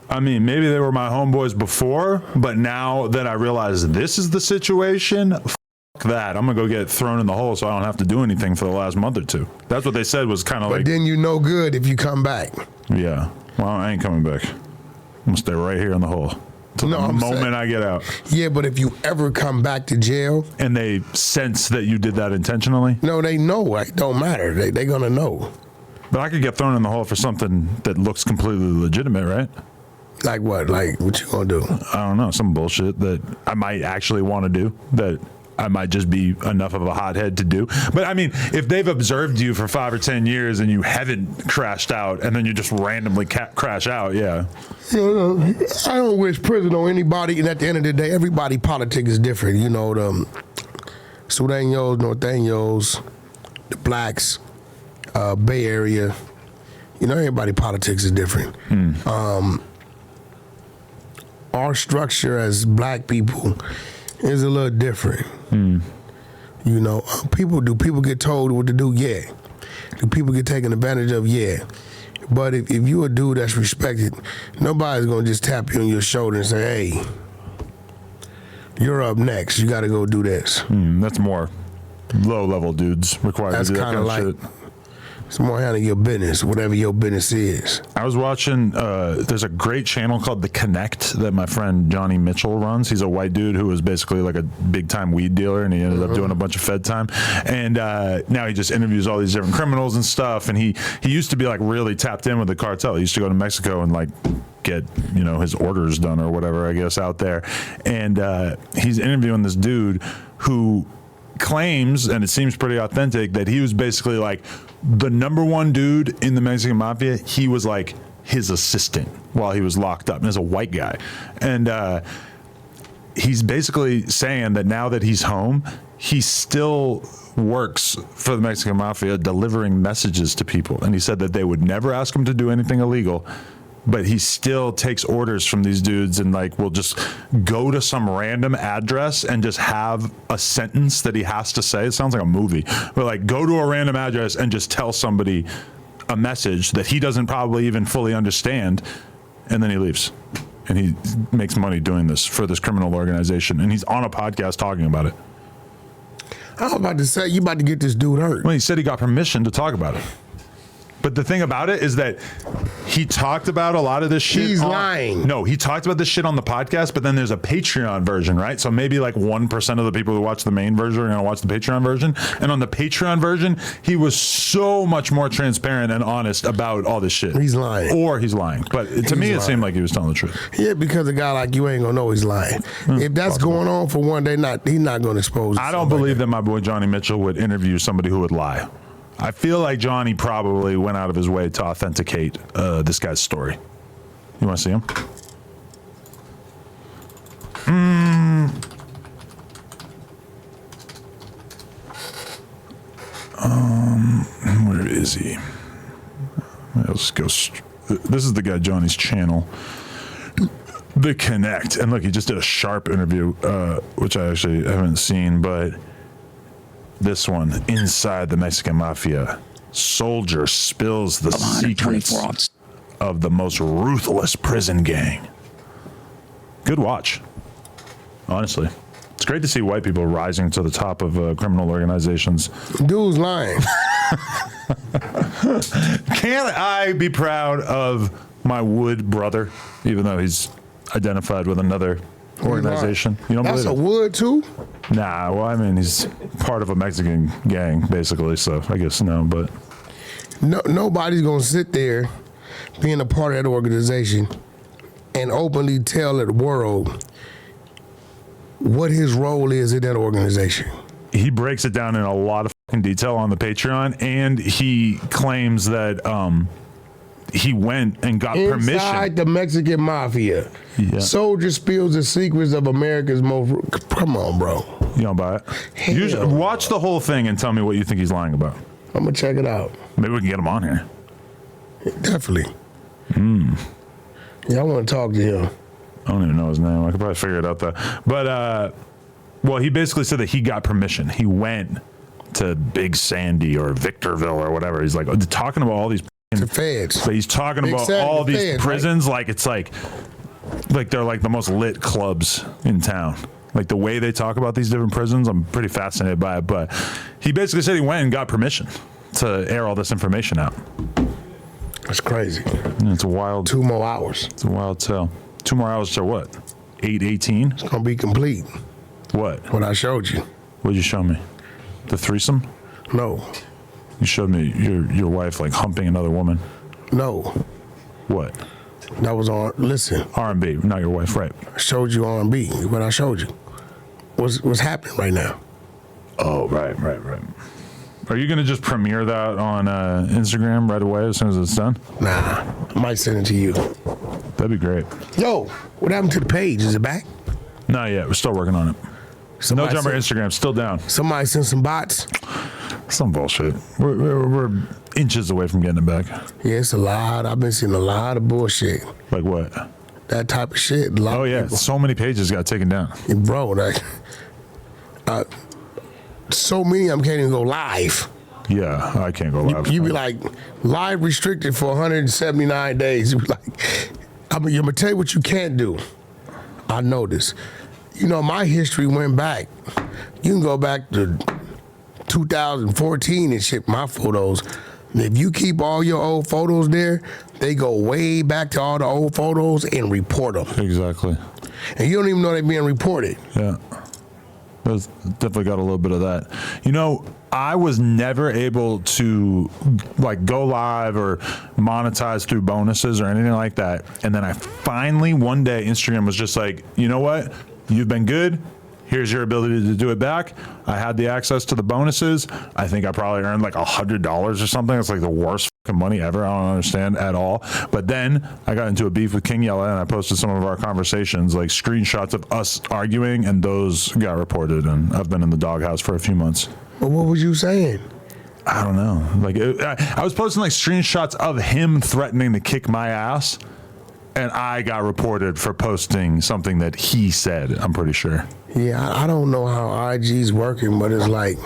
S2: I mean, maybe they were my homeboys before, but now that I realize this is the situation, that. I'm going to go get thrown in the hole so I don't have to do anything for the last month or two. That's what they said was kind of like...
S1: But then you no good if you come back.
S2: Yeah. Well, I ain't coming back. I'm going to stay right here in the hole. Till the moment I get out.
S1: Yeah, but if you ever come back to jail...
S2: And they sense that you did that intentionally?
S1: No, they know. It don't matter. They're going to know.
S2: But I could get thrown in the hole for something that looks completely legitimate, right?
S1: Like what? Like what you gonna do?
S2: I don't know. Some bullshit that I might actually want to do, that I might just be enough of a hothead to do. But I mean, if they've observed you for 5 or 10 years and you haven't crashed out and then you just randomly crash out, yeah.
S1: I don't wish prison on anybody. And at the end of the day, everybody politics is different. You know, the Sudanos, Norteños, the blacks, Bay Area. You know, everybody politics is different. Our structure as black people is a little different. You know, people get told what to do? Yeah. Do people get taken advantage of? Yeah. But if you a dude that's respected, nobody's gonna just tap you on your shoulder and say, hey, you're up next. You gotta go do this.
S2: That's more low-level dudes required to do that kind of shit.
S1: It's more handling your business, whatever your business is.
S2: I was watching, there's a great channel called The Connect that my friend Johnny Mitchell runs. He's a white dude who was basically like a big-time weed dealer, and he ended up doing a bunch of Fed time. And now he just interviews all these different criminals and stuff. And he used to be like really tapped in with the cartel. He used to go to Mexico and like get, you know, his orders done or whatever, I guess, out there. And he's interviewing this dude who claims, and it seems pretty authentic, that he was basically like the #1 dude in the Mexican Mafia. He was like his assistant while he was locked up, and as a white guy. And he's basically saying that now that he's home, he still works for the Mexican Mafia delivering messages to people. And he said that they would never ask him to do anything illegal, but he still takes orders from these dudes and like will just go to some random address and just have a sentence that he has to say. It sounds like a movie, but like go to a random address and just tell somebody a message that he doesn't probably even fully understand, and then he leaves. And he makes money doing this for this criminal organization, and he's on a podcast talking about it.
S1: I was about to say, you about to get this dude hurt.
S2: Well, he said he got permission to talk about it. But the thing about it is that he talked about a lot of this shit.
S1: He's lying.
S2: No, he talked about this shit on the podcast, but then there's a Patreon version, right? So maybe like 1% of the people who watch the main version are going to watch the Patreon version. And on the Patreon version, he was so much more transparent and honest about all this shit.
S1: He's lying.
S2: Or he's lying. But to me, it seemed like he was telling the truth.
S1: Yeah, because a guy like you ain't going to know he's lying. If that's going on for one day, he's not going to expose
S2: I don't believe that my boy Johnny Mitchell would interview somebody who would lie. I feel like Johnny probably went out of his way to authenticate this guy's story. You want to see him? Where is he? Let's go. This is the guy, Johnny's channel. The Connect. And look, he just did a sharp interview, which I actually haven't seen, but this one, inside the Mexican Mafia, soldier spills the secrets of the most ruthless prison gang. Good watch, honestly. It's great to see white people rising to the top of criminal organizations.
S1: Dude's lying.
S2: Can I be proud of my Wood brother, even though he's identified with another organization. You don't
S1: That's
S2: believe
S1: a wood too?
S2: Nah, well, I mean, he's part of a Mexican gang, basically, so I guess no, but...
S1: Nobody's going to sit there being a part of that organization and openly tell the world what his role is in that organization.
S2: He breaks it down in a lot of fucking detail on the Patreon, and he claims that he went and got permission.
S1: Inside the Mexican Mafia.
S2: Yeah.
S1: Soldier spills the secrets of America's most... Come on, bro.
S2: You don't buy it? Watch the whole thing and tell me what you think he's lying about.
S1: I'm going to check it out.
S2: Maybe we can get him on here.
S1: Definitely. Yeah, I want to talk to him.
S2: I don't even know his name. I could probably figure it out though. But, well, he basically said that he got permission. He went to Big Sandy or Victorville or whatever. He's like talking about all these
S1: the feds.
S2: But he's talking
S1: Big
S2: about
S1: Sandy,
S2: all these
S1: feds,
S2: prisons like it's like they're like the most lit clubs in town. Like the way they talk about these different prisons, I'm pretty fascinated by it. But he basically said he went and got permission to air all this information out.
S1: That's crazy.
S2: It's a wild.
S1: 2 more hours.
S2: It's a wild tale. 2 more hours to what? 8:18.
S1: It's gonna be complete.
S2: What?
S1: What I showed you.
S2: What'd you show me? The threesome?
S1: No.
S2: You showed me your wife like humping another woman.
S1: No.
S2: What?
S1: That was on. Listen.
S2: R&B, not your wife, right?
S1: I showed you R&B. What I showed you. What's happening right now?
S2: Oh, right. Are you gonna just premiere that on Instagram right away as soon as it's done?
S1: Nah, I might send it to you.
S2: That'd be great.
S1: Yo, what happened to the page? Is it back?
S2: Not yet. We're still working on it. No Jumper Instagram still down.
S1: Somebody sent some bots.
S2: Some bullshit. We're inches away from getting it back.
S1: Yeah, it's a lot. I've been seeing a lot of bullshit.
S2: Like what?
S1: That type of shit.
S2: Oh yeah, so many pages got taken down.
S1: And bro, like, so many of them can't even go live.
S2: Yeah, I can't go live.
S1: You be like, live restricted for 179 days. You be like, I'm gonna tell you what you can't do. I know this. You know, my history went back. You can go back to 2014 and shit, my photos. And if you keep all your old photos there, they go way back to all the old photos and report them.
S2: Exactly.
S1: And you don't even know they're being reported.
S2: Yeah. There's definitely got a little bit of that. You know, I was never able to like go live or monetize through bonuses or anything like that. And then I finally, one day, Instagram was just like, you know what? You've been good. Here's your ability to do it back. I had the access to the bonuses. I think I probably earned like $100 or something. It's like the worst fucking money ever. I don't understand at all. But then I got into a beef with King Yella and I posted some of our conversations, like screenshots of us arguing, and those got reported. And I've been in the doghouse for a few months.
S1: Well, what was you saying?
S2: I don't know. Like I was posting like screenshots of him threatening to kick my ass. And I got reported for posting something that he said, I'm pretty sure.
S1: Yeah, I don't know how IG's working, but it's like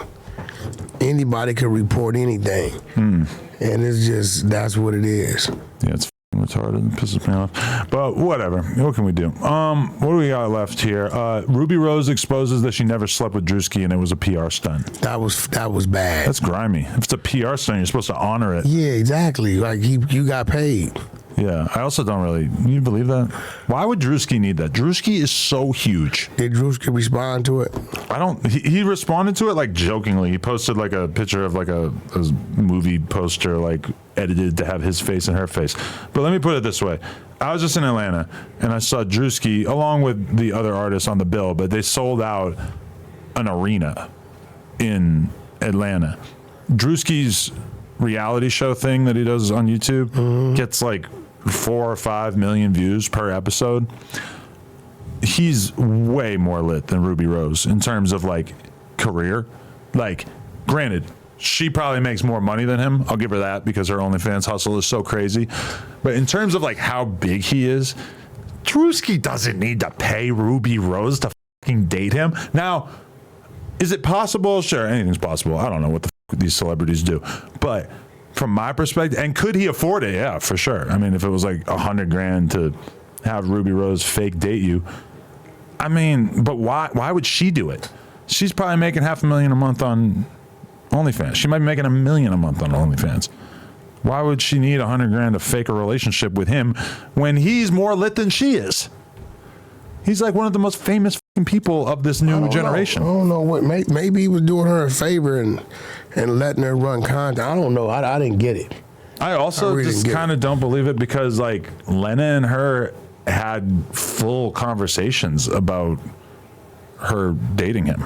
S1: anybody can report anything. And it's just, that's what it is.
S2: Yeah, it's retarded. It pisses me off. But whatever. What can we do? What do we got left here? Rubi Rose exposes that she never slept with Druski and it was a PR stunt.
S1: That was bad.
S2: That's grimy. If it's a PR stunt, you're supposed to honor it.
S1: Yeah, exactly. Like you got paid.
S2: Yeah, I also don't really. You believe that? Why would Druski need that? Druski is so huge.
S1: Did Druski respond to it?
S2: I don't. He responded to it like jokingly. He posted like a picture of like a movie poster, like edited to have his face and her face. But let me put it this way: I was just in Atlanta and I saw Druski along with the other artists on the bill, but they sold out an arena in Atlanta. Druski's reality show thing that he does on YouTube gets like 4 or 5 million views per episode. He's way more lit than Rubi Rose in terms of like career. Like, granted, she probably makes more money than him. I'll give her that because her OnlyFans hustle is so crazy. But in terms of like how big he is, Druski doesn't need to pay Rubi Rose to fucking date him. Now, is it possible? Sure, anything's possible. I don't know what the fuck these celebrities do. But from my perspective, and could he afford it? Yeah, for sure. I mean, if it was like $100,000 to have Rubi Rose fake date you, I mean, but why would she do it? She's probably making $500,000 a month on OnlyFans. She might be making $1 million a month on OnlyFans. Why would she need $100,000 to fake a relationship with him when he's more lit than she is? He's like one of the most famous people of this new generation.
S1: I don't know what. Maybe he was doing her a favor and letting her run content. I don't know. I didn't get it.
S2: I also really just kind of don't believe it because like Lena and her had full conversations about her dating him.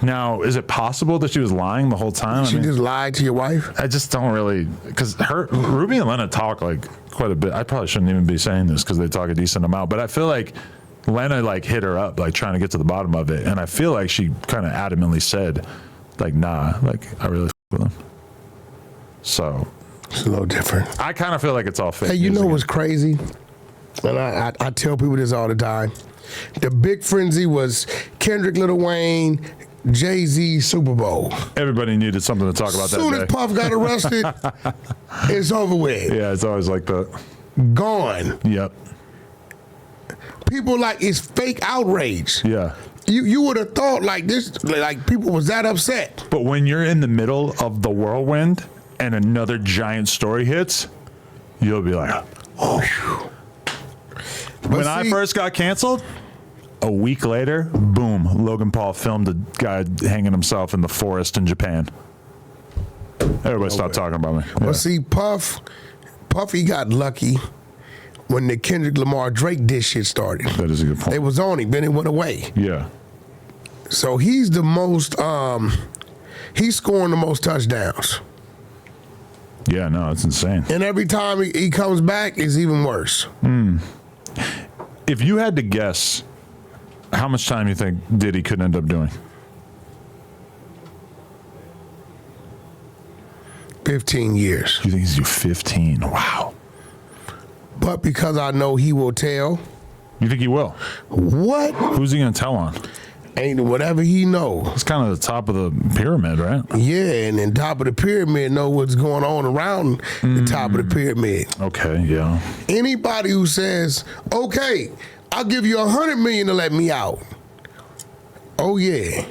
S2: Now, is it possible that she was lying the whole time?
S1: She just lied to your wife?
S2: I just don't really, because Ruby and Lena talk like quite a bit. I probably shouldn't even be saying this because they talk a decent amount, but I feel like Lena like hit her up, like trying to get to the bottom of it. And I feel like she kind of adamantly said, like, nah, like I really f with him. So
S1: it's a little different.
S2: I kind of feel like it's all fake.
S1: Hey, you know what's crazy? And I tell people this all the time. The big frenzy was Kendrick, Lil Wayne, Jay-Z, Super Bowl.
S2: Everybody needed something to talk about that day.
S1: As soon as Puff got arrested, it's over with.
S2: Yeah, it's always like that.
S1: Gone.
S2: Yep.
S1: People like it's fake outrage.
S2: Yeah.
S1: You would have thought like this, like people was that upset.
S2: But when you're in the middle of the whirlwind and another giant story hits, you'll be like, oh. When I first got canceled, a week later, boom, Logan Paul filmed a guy hanging himself in the forest in Japan. Everybody stopped talking about me.
S1: Well, see, Puffy got lucky when the Kendrick Lamar Drake diss shit started.
S2: That is a good point.
S1: It was on him, then it went away.
S2: Yeah.
S1: So he's the most, he's scoring the most touchdowns.
S2: Yeah, no, it's insane.
S1: And every time he comes back, it's even worse.
S2: If you had to guess, how much time you think Diddy could end up doing?
S1: 15 years.
S2: You think he's do 15? Wow.
S1: But because I know he will tell.
S2: You think he will?
S1: What?
S2: Who's he going to tell on?
S1: Ain't whatever he knows.
S2: It's kind of the top of the pyramid, right?
S1: Yeah, and then top of the pyramid know what's going on around the top of the pyramid.
S2: Okay, yeah.
S1: Anybody who says, okay, I'll give you $100 million to let me out. Oh yeah.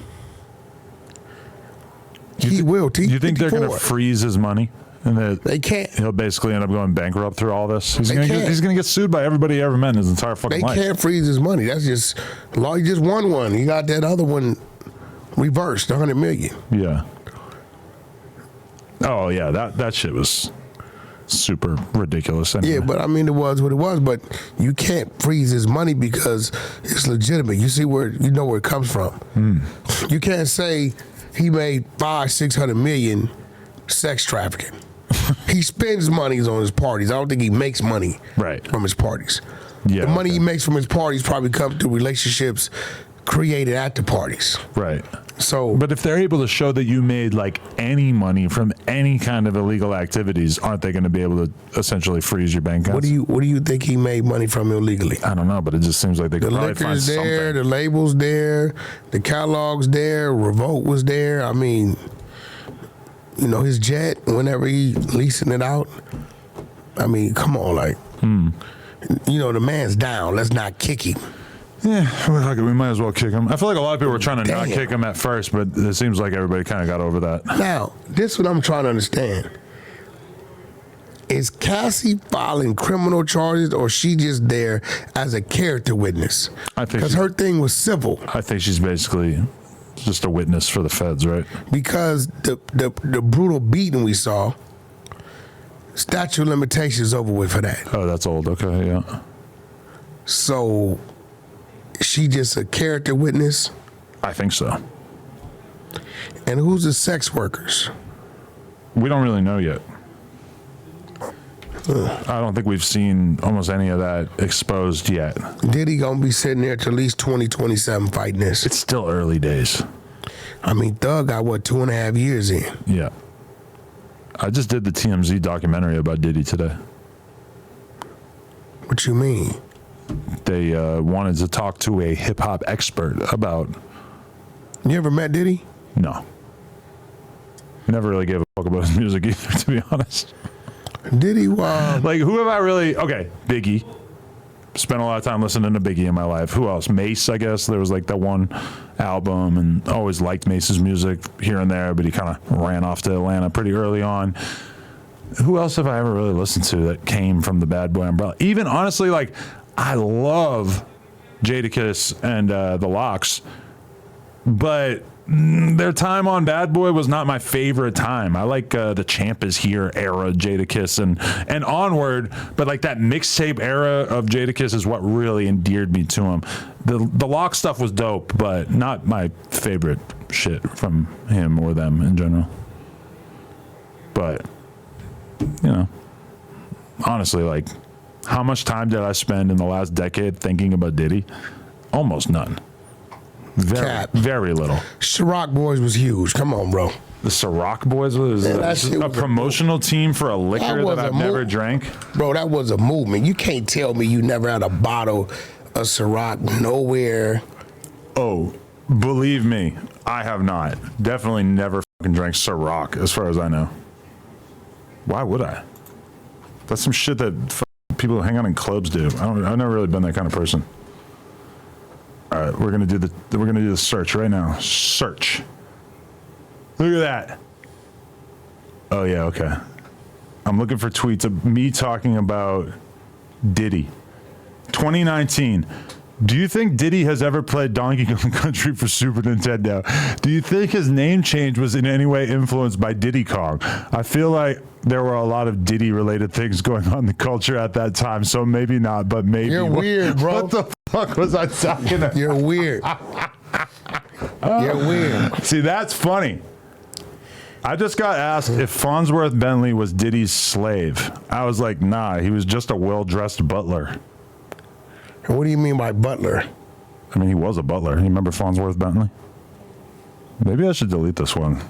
S1: He will.
S2: You think they're going to freeze his money? And that
S1: they can't.
S2: He'll basically end up going bankrupt through all this. He's going to get sued by everybody he ever met in his entire fucking life.
S1: They can't freeze his money. That's just law. He just won one. He got that other one reversed, $100 million.
S2: Yeah. Oh yeah, that shit was super ridiculous. Anyway.
S1: Yeah, but I mean, it was what it was. But you can't freeze his money because it's legitimate. You see you know where it comes from. You can't say he made $500-600 million sex trafficking. He spends money on his parties. I don't think he makes money from his parties.
S2: Yeah,
S1: the money he makes from his parties probably comes through relationships created at the parties.
S2: Right.
S1: So,
S2: but if they're able to show that you made like any money from any kind of illegal activities, aren't they going to be able to essentially freeze your bank accounts?
S1: What do you think he made money from illegally?
S2: I don't know, but it just seems like they could probably find something. The liquor's there,
S1: the label's there, the catalog's there, Revolt was there. I mean, you know, his jet, whenever he leasing it out, I mean, come on, like, you know, the man's down. Let's not kick him.
S2: Yeah, we might as well kick him. I feel like a lot of people were trying to not kick him at first, but it seems like everybody kind of got over that.
S1: Now, this is what I'm trying to understand. Is Cassie filing criminal charges, or she just there as a character witness?
S2: I think
S1: because her thing was civil.
S2: I think she's basically just a witness for the feds, right?
S1: Because the brutal beating we saw, statute of limitations over with for that.
S2: Oh, that's old. Okay, yeah.
S1: So, she just a character witness?
S2: I think so.
S1: And who's the sex workers?
S2: We don't really know yet. I don't think we've seen almost any of that exposed yet.
S1: Diddy gonna be sitting there till at least 2027 fighting this.
S2: It's still early days.
S1: I mean, Thug got, 2.5 years in?
S2: Yeah. I just did the TMZ documentary about Diddy today.
S1: What you mean?
S2: They wanted to talk to a hip-hop expert about...
S1: You ever met Diddy?
S2: No. Never really gave a fuck about his music either, to be honest.
S1: Diddy,
S2: like, who have I really... Okay, Biggie. Spent a lot of time listening to Biggie in my life. Who else? Mace, I guess. There was like that one album, and always liked Mace's music here and there, but he kind of ran off to Atlanta pretty early on. Who else have I ever really listened to that came from the Bad Boy umbrella? Even honestly, like, I love Jadakiss and the Locks, but their time on Bad Boy was not my favorite time. I like the Champ Is Here era Jadakiss and onward, but like that mixtape era of Jadakiss is what really endeared me to him. The Lock stuff was dope, but not my favorite shit from him or them in general. But, you know, honestly, like, how much time did I spend in the last decade thinking about Diddy? Almost none. Very little.
S1: Ciroc Boys was huge. Come on, bro.
S2: The Ciroc Boys was a promotional team for a liquor that I've never drank.
S1: Bro, that was a movement. You can't tell me you never had a bottle of Ciroc nowhere.
S2: Oh, believe me, I have not. Definitely never fucking drank Ciroc, as far as I know. Why would I? That's some shit that people who hang out in clubs do. I've never really been that kind of person. All right, we're gonna do the search right now. Search. Look at that. Oh yeah, okay. I'm looking for tweets of me talking about Diddy. 2019. Do you think Diddy has ever played Donkey Kong Country for Super Nintendo? Do you think his name change was in any way influenced by Diddy Kong? I feel like there were a lot of Diddy-related things going on in the culture at that time, so maybe not, but maybe.
S1: You're weird, bro.
S2: What the fuck was I talking about?
S1: You're weird. You're weird.
S2: See, that's funny. I just got asked if Farnsworth Bentley was Diddy's slave. I was like, nah, he was just a well-dressed butler.
S1: What do you mean by butler?
S2: I mean, he was a butler. You remember Farnsworth Bentley? Maybe I should delete this one.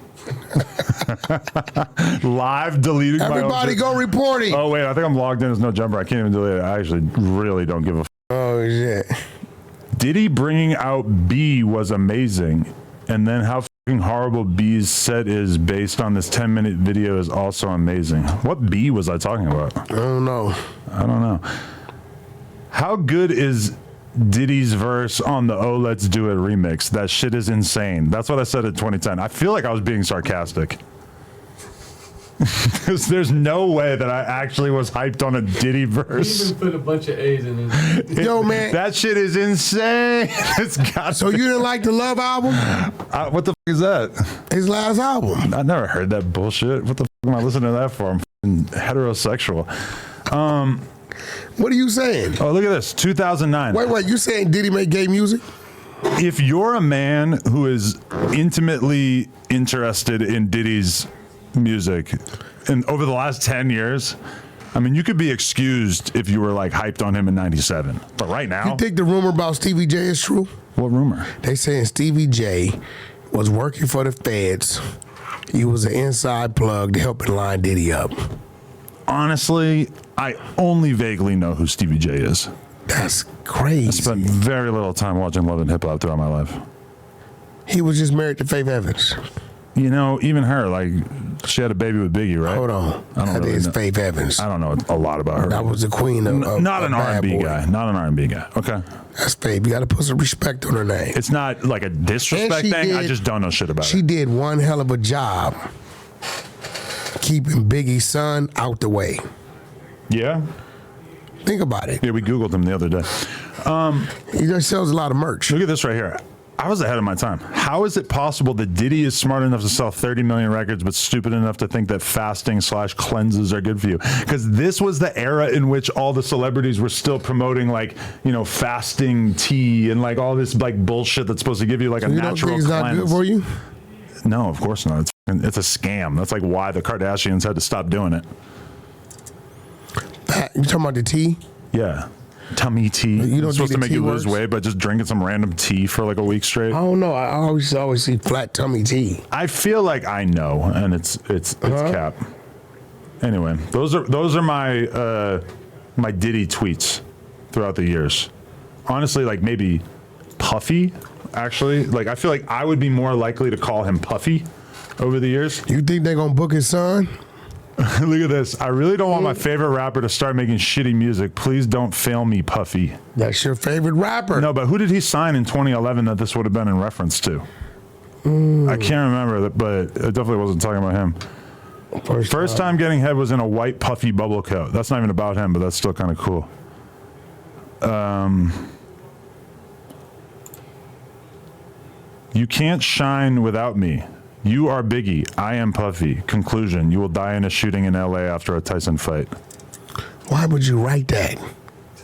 S2: Live deleting
S1: Everybody go reporting.
S2: Oh, wait, I think I'm logged in as no jumper. I can't even delete it. I actually really don't give a
S1: Oh, shit.
S2: Diddy bringing out B was amazing. And then how fucking horrible B's set is based on this 10-minute video is also amazing. What B was I talking about?
S1: I don't know.
S2: How good is Diddy's verse on the Oh Let's Do It remix? That shit is insane. That's what I said in 2010. I feel like I was being sarcastic. Because there's no way that I actually was hyped on a Diddy verse.
S12: He even put a bunch of A's in it.
S1: Yo, man.
S2: That shit is insane.
S1: So you didn't like the Love album?
S2: What the fuck is that?
S1: His last album.
S2: I never heard that bullshit. What the fuck am I listening to that for? I'm fucking heterosexual.
S1: What are you saying?
S2: Oh, look at this. 2009.
S1: Wait. You saying Diddy make gay music?
S2: If you're a man who is intimately interested in Diddy's music and over the last 10 years, I mean, you could be excused if you were like hyped on him in 97. But right now.
S1: You think the rumor about Stevie J is true?
S2: What rumor?
S1: They saying Stevie J was working for the feds. He was an inside plug to helping line Diddy up.
S2: Honestly, I only vaguely know who Stevie J is.
S1: That's crazy.
S2: I spent very little time watching Love and Hip Hop throughout my life.
S1: He was just married to Faith Evans.
S2: You know, even her, like, she had a baby with Biggie, right?
S1: Hold on.
S2: I don't
S1: That
S2: really
S1: is
S2: know.
S1: Faith Evans.
S2: I don't know a lot about her.
S1: That was the queen of
S2: not an
S1: Bad
S2: R&B
S1: Boy.
S2: guy. Not an R&B guy. Okay.
S1: That's Faith. You got to put some respect on her name.
S2: It's not like a disrespect
S1: And she
S2: thing. I
S1: did-
S2: just don't know shit about
S1: She
S2: it.
S1: did one hell of a job keeping Biggie's son out the way.
S2: Yeah?
S1: Think about it.
S2: Yeah, we Googled him the other day.
S1: He just sells a lot of merch.
S2: Look at this right here. I was ahead of my time. How is it possible that Diddy is smart enough to sell 30 million records but stupid enough to think that fasting/cleanses are good for you? Because this was the era in which all the celebrities were still promoting, like, you know, fasting tea and like all this like bullshit that's supposed to give you like a
S1: You
S2: natural
S1: don't think it's not
S2: cleanse.
S1: good for you?
S2: No, of course not. It's a scam. That's like why the Kardashians had to stop doing it.
S1: You talking about the tea?
S2: Yeah. Tummy tea.
S1: You don't
S2: It's supposed to
S1: think the
S2: make
S1: tea
S2: you lose
S1: works?
S2: weight by just drinking some random tea for like a week straight.
S1: I don't know. I always see flat tummy tea.
S2: I feel like I know, and it's cap. Anyway, those are my my Diddy tweets throughout the years. Honestly, like maybe Puffy. Actually, like I feel like I would be more likely to call him Puffy over the years.
S1: You think they're gonna book his son?
S2: Look at this. I really don't want my favorite rapper to start making shitty music. Please don't fail me, Puffy.
S1: That's your favorite rapper.
S2: No, but who did he sign in 2011 that this would have been in reference to? I can't remember, but it definitely wasn't talking about him. First time getting head was in a white puffy bubble coat. That's not even about him, but that's still kind of cool. You can't shine without me. You are Biggie. I am Puffy. Conclusion. You will die in a shooting in LA after a Tyson fight.
S1: Why would you write that?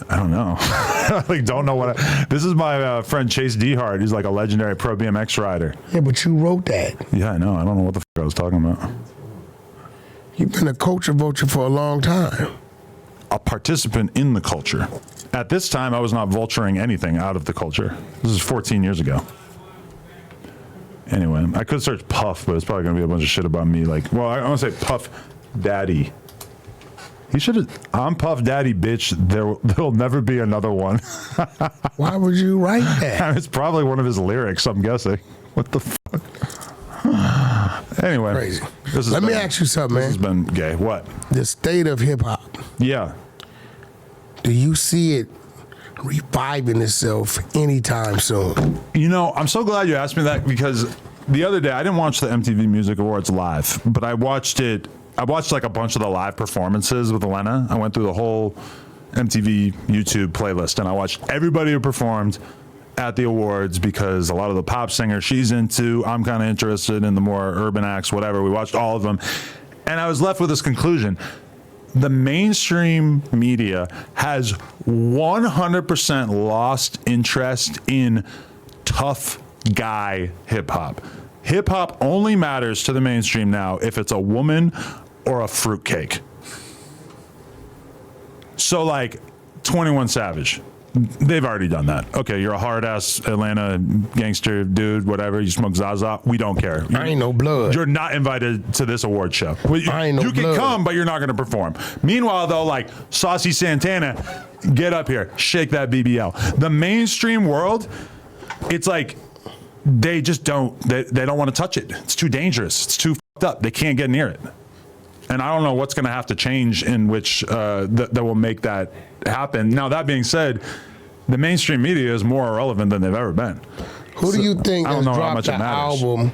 S2: I don't know. I like, don't know what. This is my friend Chase Dehart. He's like a legendary pro BMX rider.
S1: Yeah, but you wrote that.
S2: Yeah, I know. I don't know what the I was talking about.
S1: You've been a culture vulture for a long time.
S2: A participant in the culture. At this time, I was not vulturing anything out of the culture. This is 14 years ago. Anyway, I could search Puff, but it's probably going to be a bunch of shit about me. Like, well, I want to say Puff Daddy. He should have. I'm Puff Daddy, bitch. There'll never be another one.
S1: Why would you write that?
S2: It's probably one of his lyrics, I'm guessing. What the fuck? Anyway.
S1: Crazy. Let me ask you something, man.
S2: This has been gay. What?
S1: The state of hip hop.
S2: Yeah.
S1: Do you see it reviving itself anytime soon?
S2: You know, I'm so glad you asked me that, because the other day I didn't watch the MTV Music Awards live, but I watched like a bunch of the live performances with Elena. I went through the whole MTV YouTube playlist and I watched everybody who performed at the awards, because a lot of the pop singers she's into, I'm kind of interested in the more urban acts, whatever. We watched all of them. And I was left with this conclusion. The mainstream media has 100% lost interest in tough guy hip hop. Hip hop only matters to the mainstream now if it's a woman or a fruitcake. So like 21 Savage, they've already done that. Okay, you're a hard ass Atlanta gangster dude, whatever. You smoke Zaza. We don't care.
S1: I ain't no blood.
S2: You're not invited to this award show.
S1: I ain't no
S2: you can
S1: blood.
S2: come, but you're not going to perform. Meanwhile, though, like Saucy Santana, get up here, shake that BBL. The mainstream world, it's like they just don't. They don't want to touch it. It's too dangerous. It's too fucked up. They can't get near it. And I don't know what's going to have to change in which that will make that happen. Now, that being said, the mainstream media is more irrelevant than they've ever been.
S1: Who do you think has
S2: how
S1: dropped
S2: much
S1: the
S2: it matters.
S1: album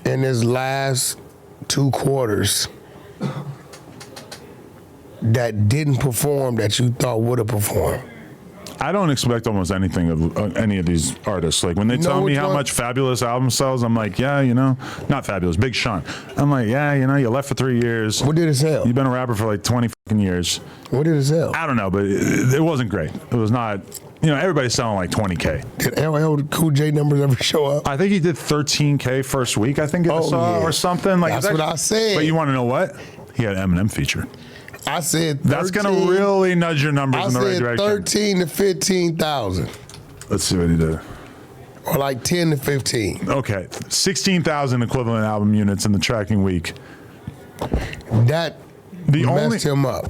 S1: in his last 2 quarters that didn't perform that you thought would have performed?
S2: I don't expect almost anything of any of these artists. Like when they tell me how much Fabulous album sells, I'm like, yeah, you know, not Fabulous, Big Sean. I'm like, yeah, you know, you left for 3 years.
S1: What did it sell?
S2: You've been a rapper for like 20 fucking years.
S1: What did it sell?
S2: I don't know, but it wasn't great. It was not, you know, everybody's selling like 20K.
S1: Did LL Cool J numbers ever show up?
S2: I think he did 13K first week, I think I saw, or something. Like
S1: That's what I said.
S2: But you want to know what? He had Eminem feature.
S1: I said 13,
S2: that's going to really nudge your numbers in the right direction.
S1: 13 to 15,000.
S2: Let's see what he did.
S1: Or like 10 to 15.
S2: Okay, 16,000 equivalent album units in the tracking week.
S1: That messed him up.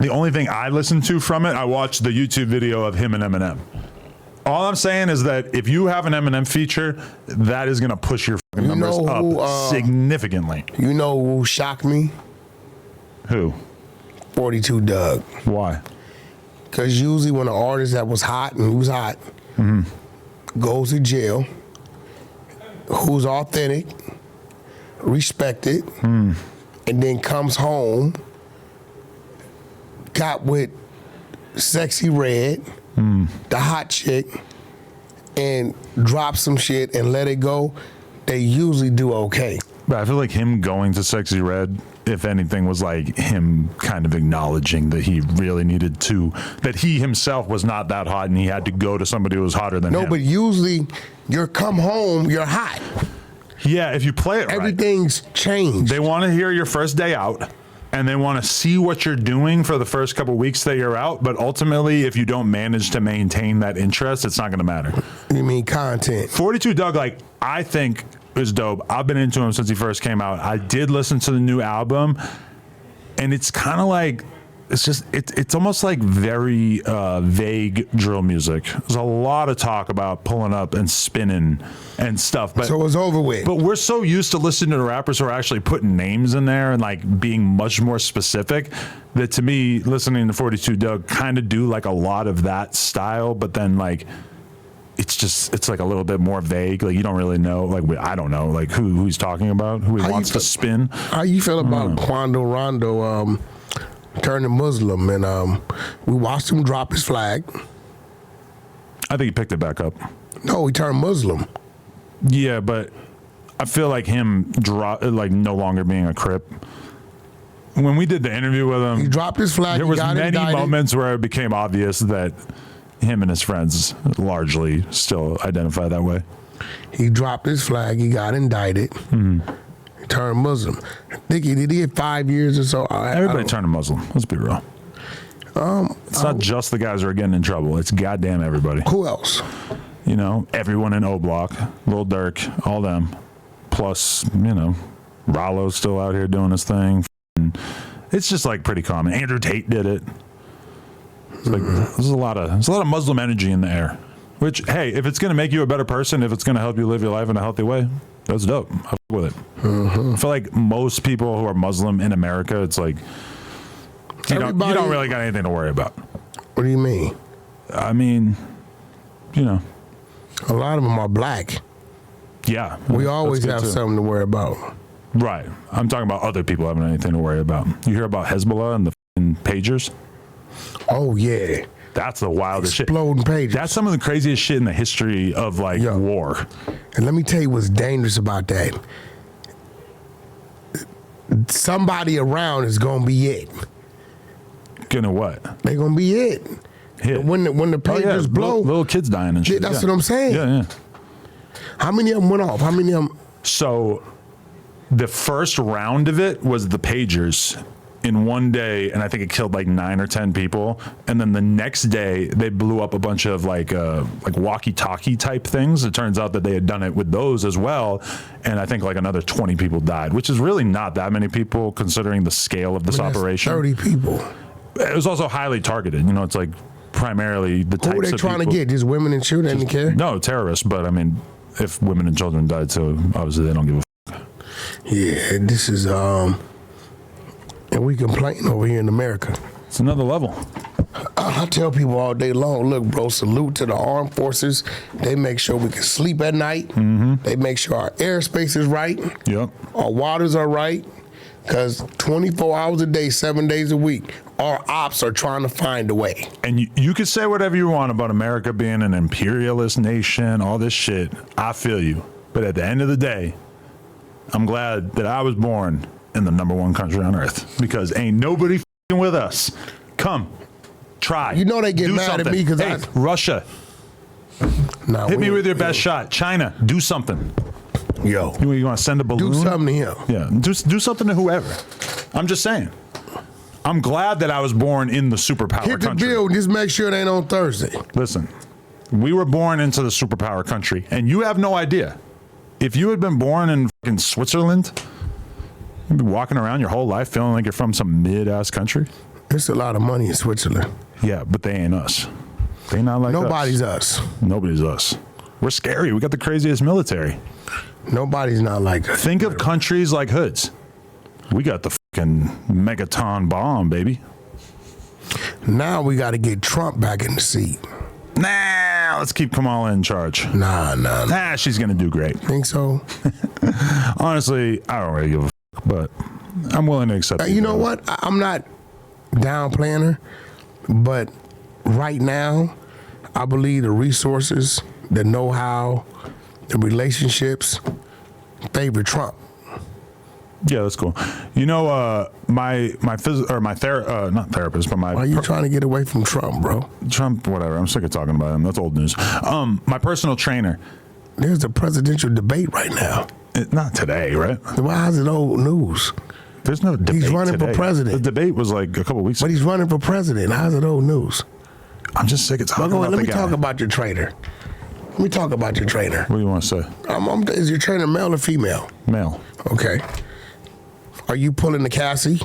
S2: The only thing I listened to from it, I watched the YouTube video of him and Eminem. All I'm saying is that if you have an Eminem feature, that is going to push your fucking numbers up significantly.
S1: You know who shocked me?
S2: Who?
S1: 42 Doug.
S2: Why?
S1: Because usually when an artist that was hot, and he was hot, goes to jail, who's authentic, respected, and then comes home, got with Sexy Red, the hot chick, and drop some shit and let it go, they usually do okay.
S2: But I feel like him going to Sexy Red, if anything, was like him kind of acknowledging that he really needed to, that he himself was not that hot and he had to go to somebody who was hotter than him.
S1: No, but usually you're come home, you're hot.
S2: Yeah, if you play it right.
S1: Everything's changed.
S2: They want to hear your first day out, and they want to see what you're doing for the first couple weeks that you're out, but ultimately, if you don't manage to maintain that interest, it's not going to matter.
S1: You mean content? 42
S2: Doug, like, I think is dope. I've been into him since he first came out. I did listen to the new album, and it's kind of like, it's almost like very vague drill music. There's a lot of talk about pulling up and spinning and stuff. But,
S1: so it's over with.
S2: But we're so used to listening to rappers who are actually putting names in there and like being much more specific that to me, listening to 42 Doug kind of do like a lot of that style, but then like, it's like a little bit more vague. Like you don't really know. Like I don't know. Like who he's talking about. Who he wants to spin.
S1: How you feel about Quando Rondo turning Muslim? And we watched him drop his flag.
S2: I think he picked it back up.
S1: No, he turned Muslim.
S2: Yeah, but I feel like him no longer being a Crip. When we did the interview with him,
S1: he dropped his flag.
S2: There was many moments where it became obvious that him and his friends largely still identify that way.
S1: He dropped his flag. He got indicted. He turned Muslim. I think did he get 5 years or so?
S2: Everybody turned Muslim. Let's be real. It's not just the guys who are getting in trouble. It's goddamn everybody.
S1: Who else?
S2: You know, everyone in O Block, Lil Durk, all them. Plus, you know, Rollo's still out here doing his thing. It's just like pretty common. Andrew Tate did it. It's like there's a lot of Muslim energy in the air. Which, hey, if it's gonna make you a better person, if it's gonna help you live your life in a healthy way, that's dope. I fuck with it. I feel like most people who are Muslim in America, it's like you don't really got anything to worry about.
S1: What do you mean?
S2: I mean, you know,
S1: a lot of them are black.
S2: Yeah,
S1: we always have something to worry about.
S2: Right. I'm talking about other people having anything to worry about. You hear about Hezbollah and the pagers?
S1: Oh yeah.
S2: That's the wildest
S1: Exploding pagers.
S2: That's some of the craziest shit in the history of war.
S1: And let me tell you what's dangerous about that. Somebody around is gonna be it.
S2: Gonna what?
S1: They gonna be it.
S2: Hit.
S1: When the pagers blow,
S2: little kids dying and shit.
S1: That's what I'm saying.
S2: Yeah.
S1: How many of them went off? How many of them?
S2: So the first round of it was the pagers in one day, and I think it killed like 9 or 10 people. And then the next day, they blew up a bunch of like walkie-talkie type things. It turns out that they had done it with those as well, and I think like another 20 people died, which is really not that many people considering the scale of this operation.
S1: 30 people.
S2: It was also highly targeted. You know, it's like primarily the types of people.
S1: Who were they trying to get? Just women and children? They didn't care?
S2: No, terrorists. But I mean, if women and children died, so obviously they don't give a fuck.
S1: Yeah, this is and we complain over here in America.
S2: It's another level.
S1: I tell people all day long, look, bro, salute to the armed forces. They make sure we can sleep at night. They make sure our airspace is right.
S2: Yep.
S1: Our waters are right. Because 24 hours a day, 7 days a week, our ops are trying to find a way.
S2: And you can say whatever you want about America being an imperialist nation, all this shit. I feel you. But at the end of the day, I'm glad that I was born in the #1 country on earth, because ain't nobody f***ing with us. Come, try.
S1: You know they get mad at me because
S2: hey, Russia, hit me with your best shot. China, do something.
S1: Yo,
S2: you want to send a balloon?
S1: Do something to him.
S2: Yeah, do something to whoever. I'm just saying. I'm glad that I was born in the superpower country.
S1: Hit the bill. Just make sure it ain't on Thursday.
S2: Listen, we were born into the superpower country, and you have no idea. If you had been born in fucking Switzerland, you'd be walking around your whole life feeling like you're from some mid-ass country.
S1: There's a lot of money in Switzerland.
S2: Yeah, but they ain't us. They not like
S1: Nobody's
S2: us.
S1: us.
S2: Nobody's us. We're scary. We got the craziest military.
S1: Nobody's not like us.
S2: Think of countries like hoods. We got the fucking megaton bomb, baby.
S1: Now we got to get Trump back in the seat.
S2: Nah, let's keep Kamala in charge.
S1: Nah,
S2: she's gonna do great.
S1: Think so?
S2: Honestly, I don't really give a fuck, but I'm willing to accept it.
S1: You know what? I'm not downplaying her, but right now, I believe the resources, the know-how, the relationships favor Trump.
S2: Yeah, that's cool. You know, not therapist, but my.
S1: Why are you trying to get away from Trump, bro?
S2: Trump, whatever. I'm sick of talking about him. That's old news. My personal trainer.
S1: There's a presidential debate right now.
S2: Not today, right?
S1: Why is it old news?
S2: There's no debate.
S1: He's running
S2: today.
S1: for president.
S2: The debate was like a couple weeks ago.
S1: But he's running for president. How's it old news?
S2: I'm just sick of talking about the guy.
S1: Let me talk about your trainer. Let me talk about your trainer.
S2: What do you want to say?
S1: Is your trainer male or female?
S2: Male.
S1: Okay. Are you pulling the Cassie?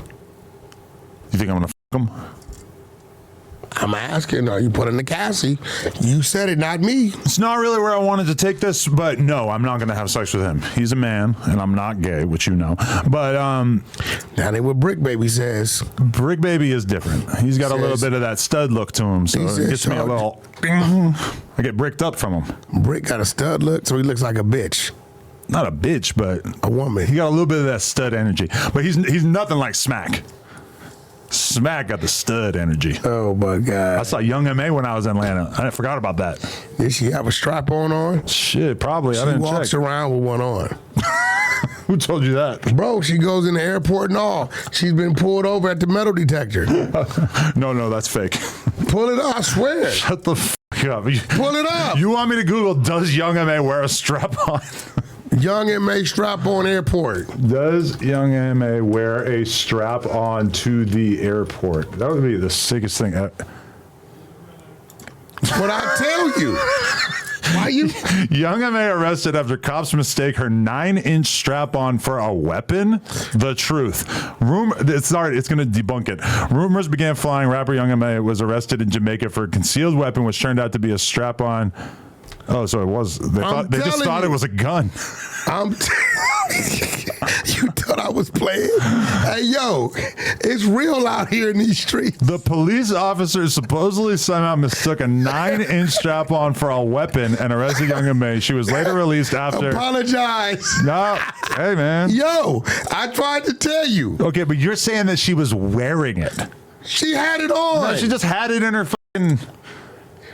S2: You think I'm gonna f him?
S1: I'm asking, are you pulling the Cassie? You said it, not me.
S2: It's not really where I wanted to take this, but no, I'm not gonna have sex with him. He's a man, and I'm not gay, which you know. But
S1: down there what Brick Baby says.
S2: Brick Baby is different. He's got a little bit of that stud look to him, so it gets me a little. I get bricked up from him.
S1: Brick got a stud look, so he looks like a bitch.
S2: Not a bitch, but
S1: a woman.
S2: He got a little bit of that stud energy, but he's nothing like Smack. Smack got the stud energy.
S1: Oh my God!
S2: I saw Young M.A. when I was in Atlanta. I forgot about that.
S1: Did she have a strap on?
S2: Shit, probably. I didn't check. She
S1: walks around with one on.
S2: Who told you that?
S1: Bro, she goes in the airport and all. She's been pulled over at the metal detector.
S2: No, that's fake.
S1: Pull it up, I swear.
S2: Shut the fuck up.
S1: Pull it up.
S2: You want me to Google, does Young M.A. wear a strap on?
S1: Young M.A. strap on airport.
S2: Does Young M.A. wear a strap on to the airport? That would be the sickest thing ever.
S1: What I tell you. Why you?
S2: Young M.A. arrested after cops mistake her 9-inch strap-on for a weapon? The truth. It's going to debunk it. Rumors began flying. Rapper Young M.A. was arrested in Jamaica for a concealed weapon, which turned out to be a strap-on. Oh, so it was. They just thought it was a gun.
S1: You thought I was playing? Hey, yo, it's real out here in these streets.
S2: The police officer supposedly somehow mistook a 9-inch strap-on for a weapon and arrested Young M.A. She was later released after.
S1: Apologize.
S2: No, hey man.
S1: Yo, I tried to tell you.
S2: Okay, but you're saying that she was wearing it.
S1: She had it on.
S2: No, she just had it in her fucking.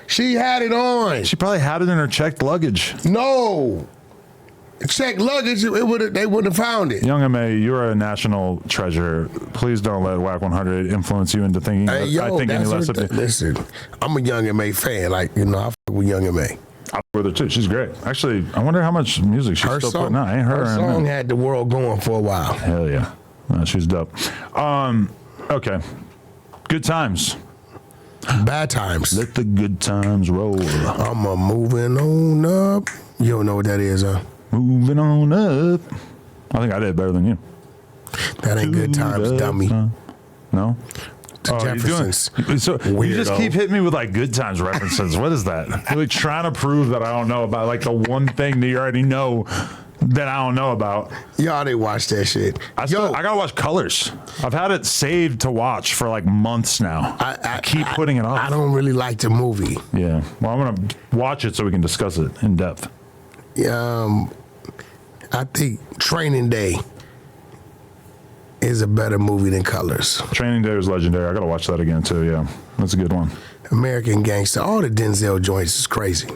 S1: She had it on.
S2: She probably had it in her checked luggage.
S1: No. Checked luggage, they wouldn't have found it.
S2: Young M.A., you're a national treasure. Please don't let Wack 100 influence you into thinking
S1: hey, yo,
S2: I think any less of you.
S1: Listen, I'm a Young M.A. fan. I fuck with Young M.A.
S2: I fuck with her too. She's great. Actually, I wonder how much music she's still putting out. I ain't heard
S1: her song had the world going for a while.
S2: Hell yeah. No, she's dope. Okay. Good times.
S1: Bad times.
S2: Let the good times roll.
S1: I'm a moving on up. You don't know what that is, huh?
S2: Moving on up. I think I did better than you.
S1: That ain't good times, dummy.
S2: No?
S1: The Jeffersons.
S2: You just keep hitting me with like good times references. What is that? You're like trying to prove that I don't know about like the one thing that you already know that I don't know about.
S1: Y'all didn't watch that shit.
S2: I gotta watch Colors. I've had it saved to watch for like months now. I keep putting it off.
S1: I don't really like the movie.
S2: Yeah. Well, I'm gonna watch it so we can discuss it in depth.
S1: I think Training Day is a better movie than Colors.
S2: Training Day was legendary. I gotta watch that again too. Yeah, that's a good one.
S1: American Gangster. All the Denzel joints is crazy.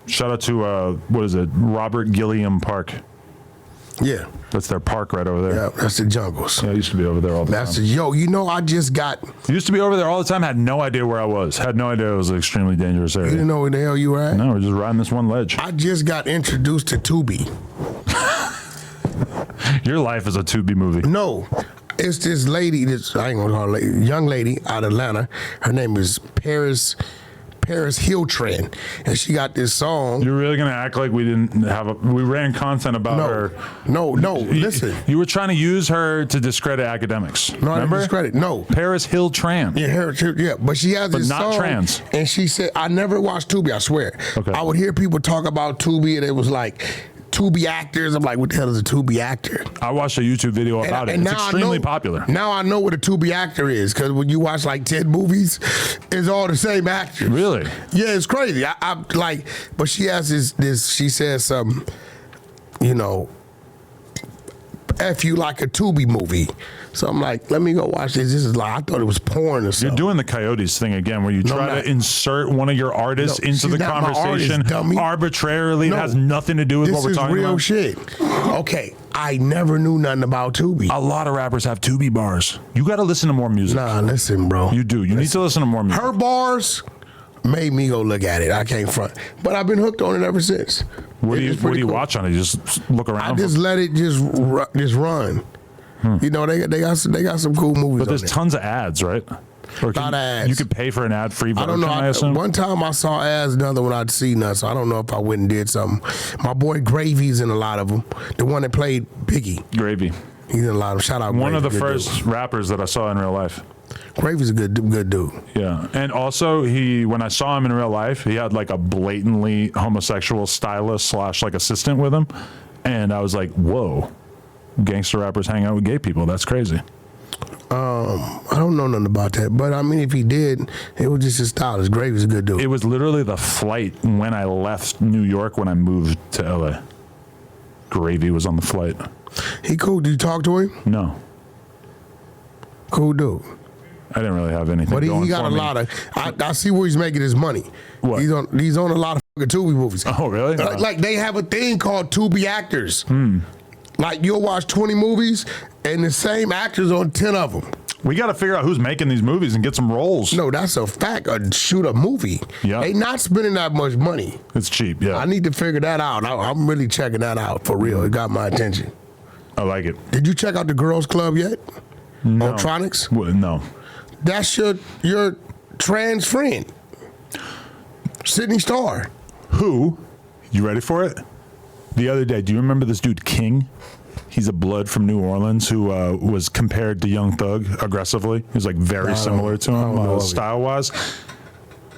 S2: Shout out to what is it? Robert Gilliam Park.
S1: Yeah,
S2: that's their park right over there.
S1: Yeah, that's the Jungles.
S2: Yeah, I used to be over there all the time.
S1: I just got.
S2: Used to be over there all the time. Had no idea where I was. Had no idea it was an extremely dangerous area.
S1: You didn't know where the hell you were at?
S2: No, we're just riding this one ledge.
S1: I just got introduced to Tubi.
S2: Your life is a Tubi movie.
S1: No, it's this lady. I ain't gonna call her lady. Young lady out of Atlanta. Her name is Paris Hilton, and she got this song.
S2: You're really gonna act like we didn't have we ran content about her?
S1: No. Listen,
S2: you were trying to use her to discredit academics.
S1: No, I didn't discredit. No,
S2: Paris Hilton.
S1: Yeah, but she has this
S2: not
S1: song,
S2: trans.
S1: And she said, I never watched Tubi. I swear.
S2: Okay.
S1: I would hear people talk about Tubi, and it was like Tubi actors. I'm like, what the hell is a Tubi actor?
S2: I watched a YouTube video about it. It's extremely popular.
S1: Now I know what a Tubi actor is, because when you watch like 10 movies, it's all the same actors.
S2: Really?
S1: Yeah, it's crazy. I like, but she has this. She says something, F you like a Tubi movie. So I'm like, let me go watch this. This is like, I thought it was porn or something.
S2: You're doing the Coyotes thing again, where you try to insert one of your artists into the conversation arbitrarily. It has nothing to do with what we're talking about.
S1: This is real shit. Okay, I never knew nothing about Tubi.
S2: A lot of rappers have Tubi bars. You got to listen to more music.
S1: Nah, listen, bro.
S2: You do. You need to listen to more music.
S1: Her bars made me go look at it. I can't front. But I've been hooked on it ever since.
S2: What do you watch on it? You just look around?
S1: I just let it just run. They got some cool movies.
S2: But there's tons of ads, right?
S1: Or lot of ads.
S2: You could pay for an ad-free version.
S1: I don't know.
S2: I assume?
S1: One time I saw ads, another one I'd see none. So I don't know if I went and did something. My boy Gravy's in a lot of them. The one that played Biggie.
S2: Gravy.
S1: He's in a lot of them. Shout out.
S2: One
S1: Gravy,
S2: of the first rappers that I saw in real life.
S1: Gravy's a good dude.
S2: Yeah, and also when I saw him in real life, he had like a blatantly homosexual stylist / like assistant with him, and I was like, whoa. Gangster rappers hang out with gay people. That's crazy.
S1: I don't know nothing about that, but I mean, if he did, it was just his style. Gravy's a good dude.
S2: It was literally the flight when I left New York when I moved to LA. Gravy was on the flight.
S1: He cool. Did you talk to him?
S2: No.
S1: Cool dude.
S2: I didn't really have anything.
S1: But
S2: going
S1: he got
S2: for
S1: a
S2: me.
S1: lot of. I see where he's making his money.
S2: What?
S1: He's on a lot of fucking Tubi movies.
S2: Oh, really?
S1: Like they have a thing called Tubi actors. Like you'll watch 20 movies and the same actors on 10 of them.
S2: We got to figure out who's making these movies and get some roles.
S1: No, that's a fact. Shoot a movie.
S2: Yeah.
S1: They not spending that much money.
S2: It's cheap, yeah.
S1: I need to figure that out. I'm really checking that out for real. It got my attention.
S2: I like it.
S1: Did you check out the Girls Club yet?
S2: No.
S1: On Tronics?
S2: No.
S1: That's your trans friend, Sydney Starr.
S2: Who? You ready for it? The other day, do you remember this dude King? He's a blood from New Orleans who was compared to Young Thug aggressively. He was like very similar to him style-wise.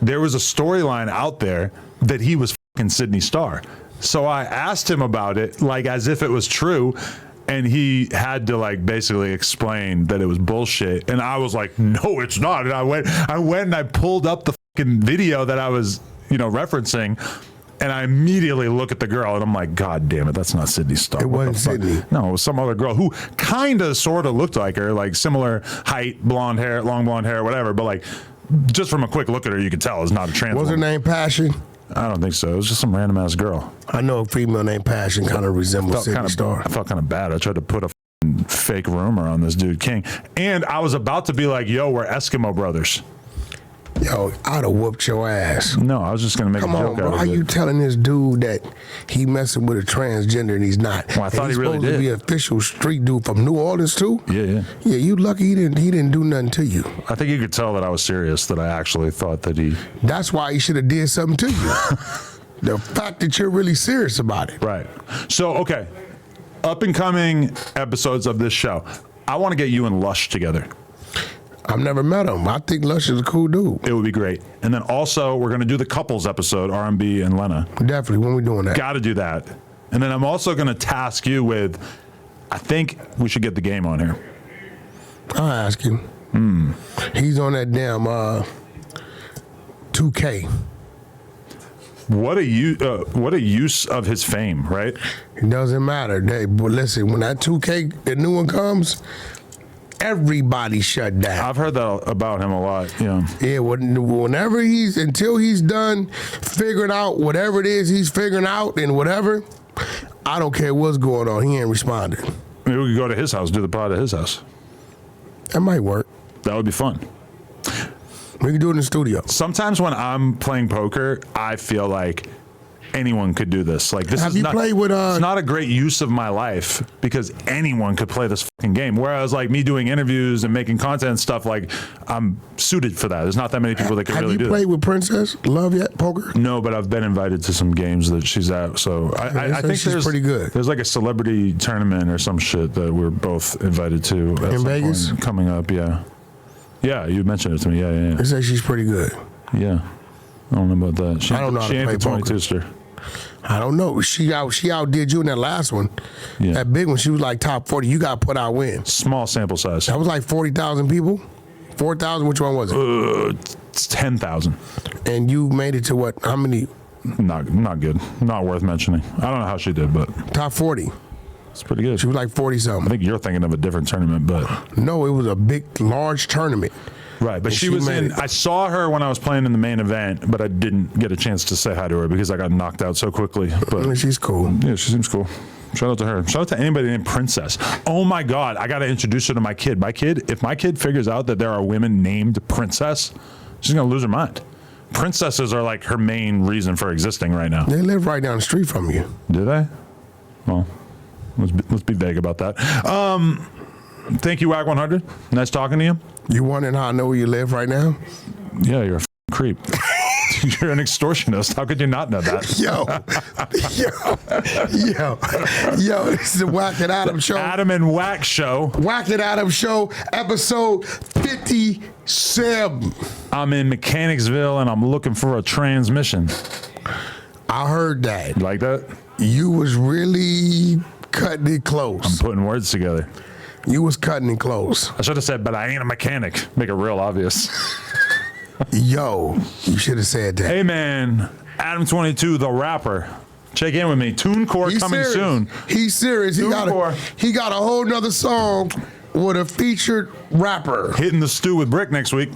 S2: There was a storyline out there that he was fucking Sydney Starr. So I asked him about it, like as if it was true, and he had to like basically explain that it was bullshit. And I was like, no, it's not. And I went and I pulled up the fucking video that I was, referencing. And I immediately look at the girl and I'm like, God damn it, that's not Sydney Starr.
S1: It wasn't Sydney.
S2: No, it was some other girl who kind of sort of looked like her, like similar height, blonde hair, long blonde hair, whatever. But like, just from a quick look at her, you could tell it's not a trans
S1: What's her
S2: woman.
S1: name, Passion?
S2: I don't think so. It was just some random ass girl.
S1: I know a female named Passion kind of resembles Sydney Starr.
S2: I felt kind of bad. I tried to put a fake rumor on this dude King. And I was about to be like, yo, we're Eskimo brothers.
S1: Yo, I'd have whooped your ass.
S2: No, I was just going to make a joke
S1: Come on, bro.
S2: out of
S1: How
S2: it.
S1: you telling this dude that he messing with a transgender and he's not?
S2: Well, I thought he really
S1: supposed to
S2: did.
S1: be an official street dude from New Orleans too?
S2: Yeah.
S1: Yeah, you lucky he didn't do nothing to you.
S2: I think you could tell that I was serious, that I actually thought that he...
S1: That's why he should have did something to you. The fact that you're really serious about it.
S2: Right. So, okay. Up and coming episodes of this show. I want to get you and Lush together.
S1: I've never met him. I think Lush is a cool dude.
S2: It would be great. And then also, we're going to do the couples episode, R&B and Lena.
S1: Definitely. When we doing that?
S2: Got to do that. And then I'm also going to task you with, I think we should get the game on here.
S1: I'll ask him. He's on that damn 2K.
S2: What a use of his fame, right?
S1: It doesn't matter. But listen, when that 2K, the new one comes, everybody shut down.
S2: I've heard that about him a lot. Yeah.
S1: Yeah. Whenever until he's done figuring out whatever it is he's figuring out and whatever, I don't care what's going on. He ain't responding.
S2: Maybe we could go to his house, do the pod at his house.
S1: That might work.
S2: That would be fun.
S1: We can do it in the studio.
S2: Sometimes when I'm playing poker, I feel like anyone could do this. Like this
S1: Have
S2: is
S1: you
S2: not,
S1: played with?
S2: It's not a great use of my life because anyone could play this fucking game. Whereas like me doing interviews and making content and stuff, like I'm suited for that. There's not that many people that can really do it.
S1: Have you played with Princess Love yet, poker?
S2: No, but I've been invited to some games that she's at. So I think
S1: she's pretty good.
S2: There's like a celebrity tournament or some shit that we're both invited to at
S1: In
S2: some
S1: Vegas?
S2: point coming up. Yeah. Yeah, you mentioned it to me. Yeah.
S1: They say she's pretty good.
S2: Yeah. I don't know about that.
S1: I don't know how
S2: She
S1: to
S2: ain't
S1: play
S2: the 22
S1: poker.
S2: ster.
S1: I don't know. She outdid you in that last one.
S2: Yeah.
S1: That big one, she was like top 40. You got put out win.
S2: Small sample size.
S1: That was like 40,000 people. 4,000. Which one was it?
S2: It's 10,000.
S1: And you made it to what? How many?
S2: Not good. Not worth mentioning. I don't know how she did, but
S1: Top 40.
S2: it's pretty good.
S1: She was like 40
S2: I
S1: something.
S2: think you're thinking of a different tournament, but
S1: No, it was a big, large tournament.
S2: right. But
S1: And
S2: she
S1: she
S2: was
S1: made
S2: in.
S1: it.
S2: I saw her when I was playing in the main event, but I didn't get a chance to say hi to her because I got knocked out so quickly. But
S1: She's cool.
S2: yeah, she seems cool. Shout out to her. Shout out to anybody named Princess. Oh my God, I got to introduce her to my kid. If my kid figures out that there are women named Princess, she's gonna lose her mind. Princesses are like her main reason for existing right now.
S1: They live right down the street from you.
S2: Do they? Well, let's be vague about that. Thank you, Wack 100. Nice talking to you.
S1: You wondering how I know where you live right now?
S2: Yeah, you're a creep. You're an extortionist. How could you not know that?
S1: Yo, this is the Wack and Adam Show.
S2: Adam and Wack Show.
S1: Wack and Adam Show, episode 57.
S2: I'm in Mechanicsville and I'm looking for a transmission.
S1: I heard that.
S2: You like that?
S1: You was really cutting it close.
S2: I'm putting words together.
S1: You was cutting it close.
S2: I should have said, but I ain't a mechanic. Make it real obvious.
S1: Yo, you should have said that.
S2: Hey, man. Adam 22, the rapper. Check in with me. TuneCore
S1: He's
S2: coming
S1: serious.
S2: soon.
S1: He's serious. He got a whole nother song with a featured rapper.
S2: Hitting the stew with Brick next week.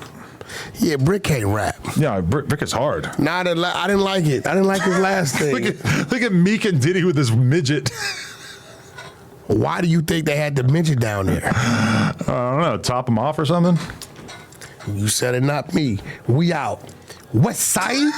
S1: Yeah, Brick can't rap.
S2: Yeah, Brick is hard.
S1: Nah, I didn't like it. I didn't like his last thing.
S2: look at Meek and Diddy with this midget.
S1: Why do you think they had the midget down there?
S2: I don't know. Top him off or something?
S1: You said it, not me. We out. West Side.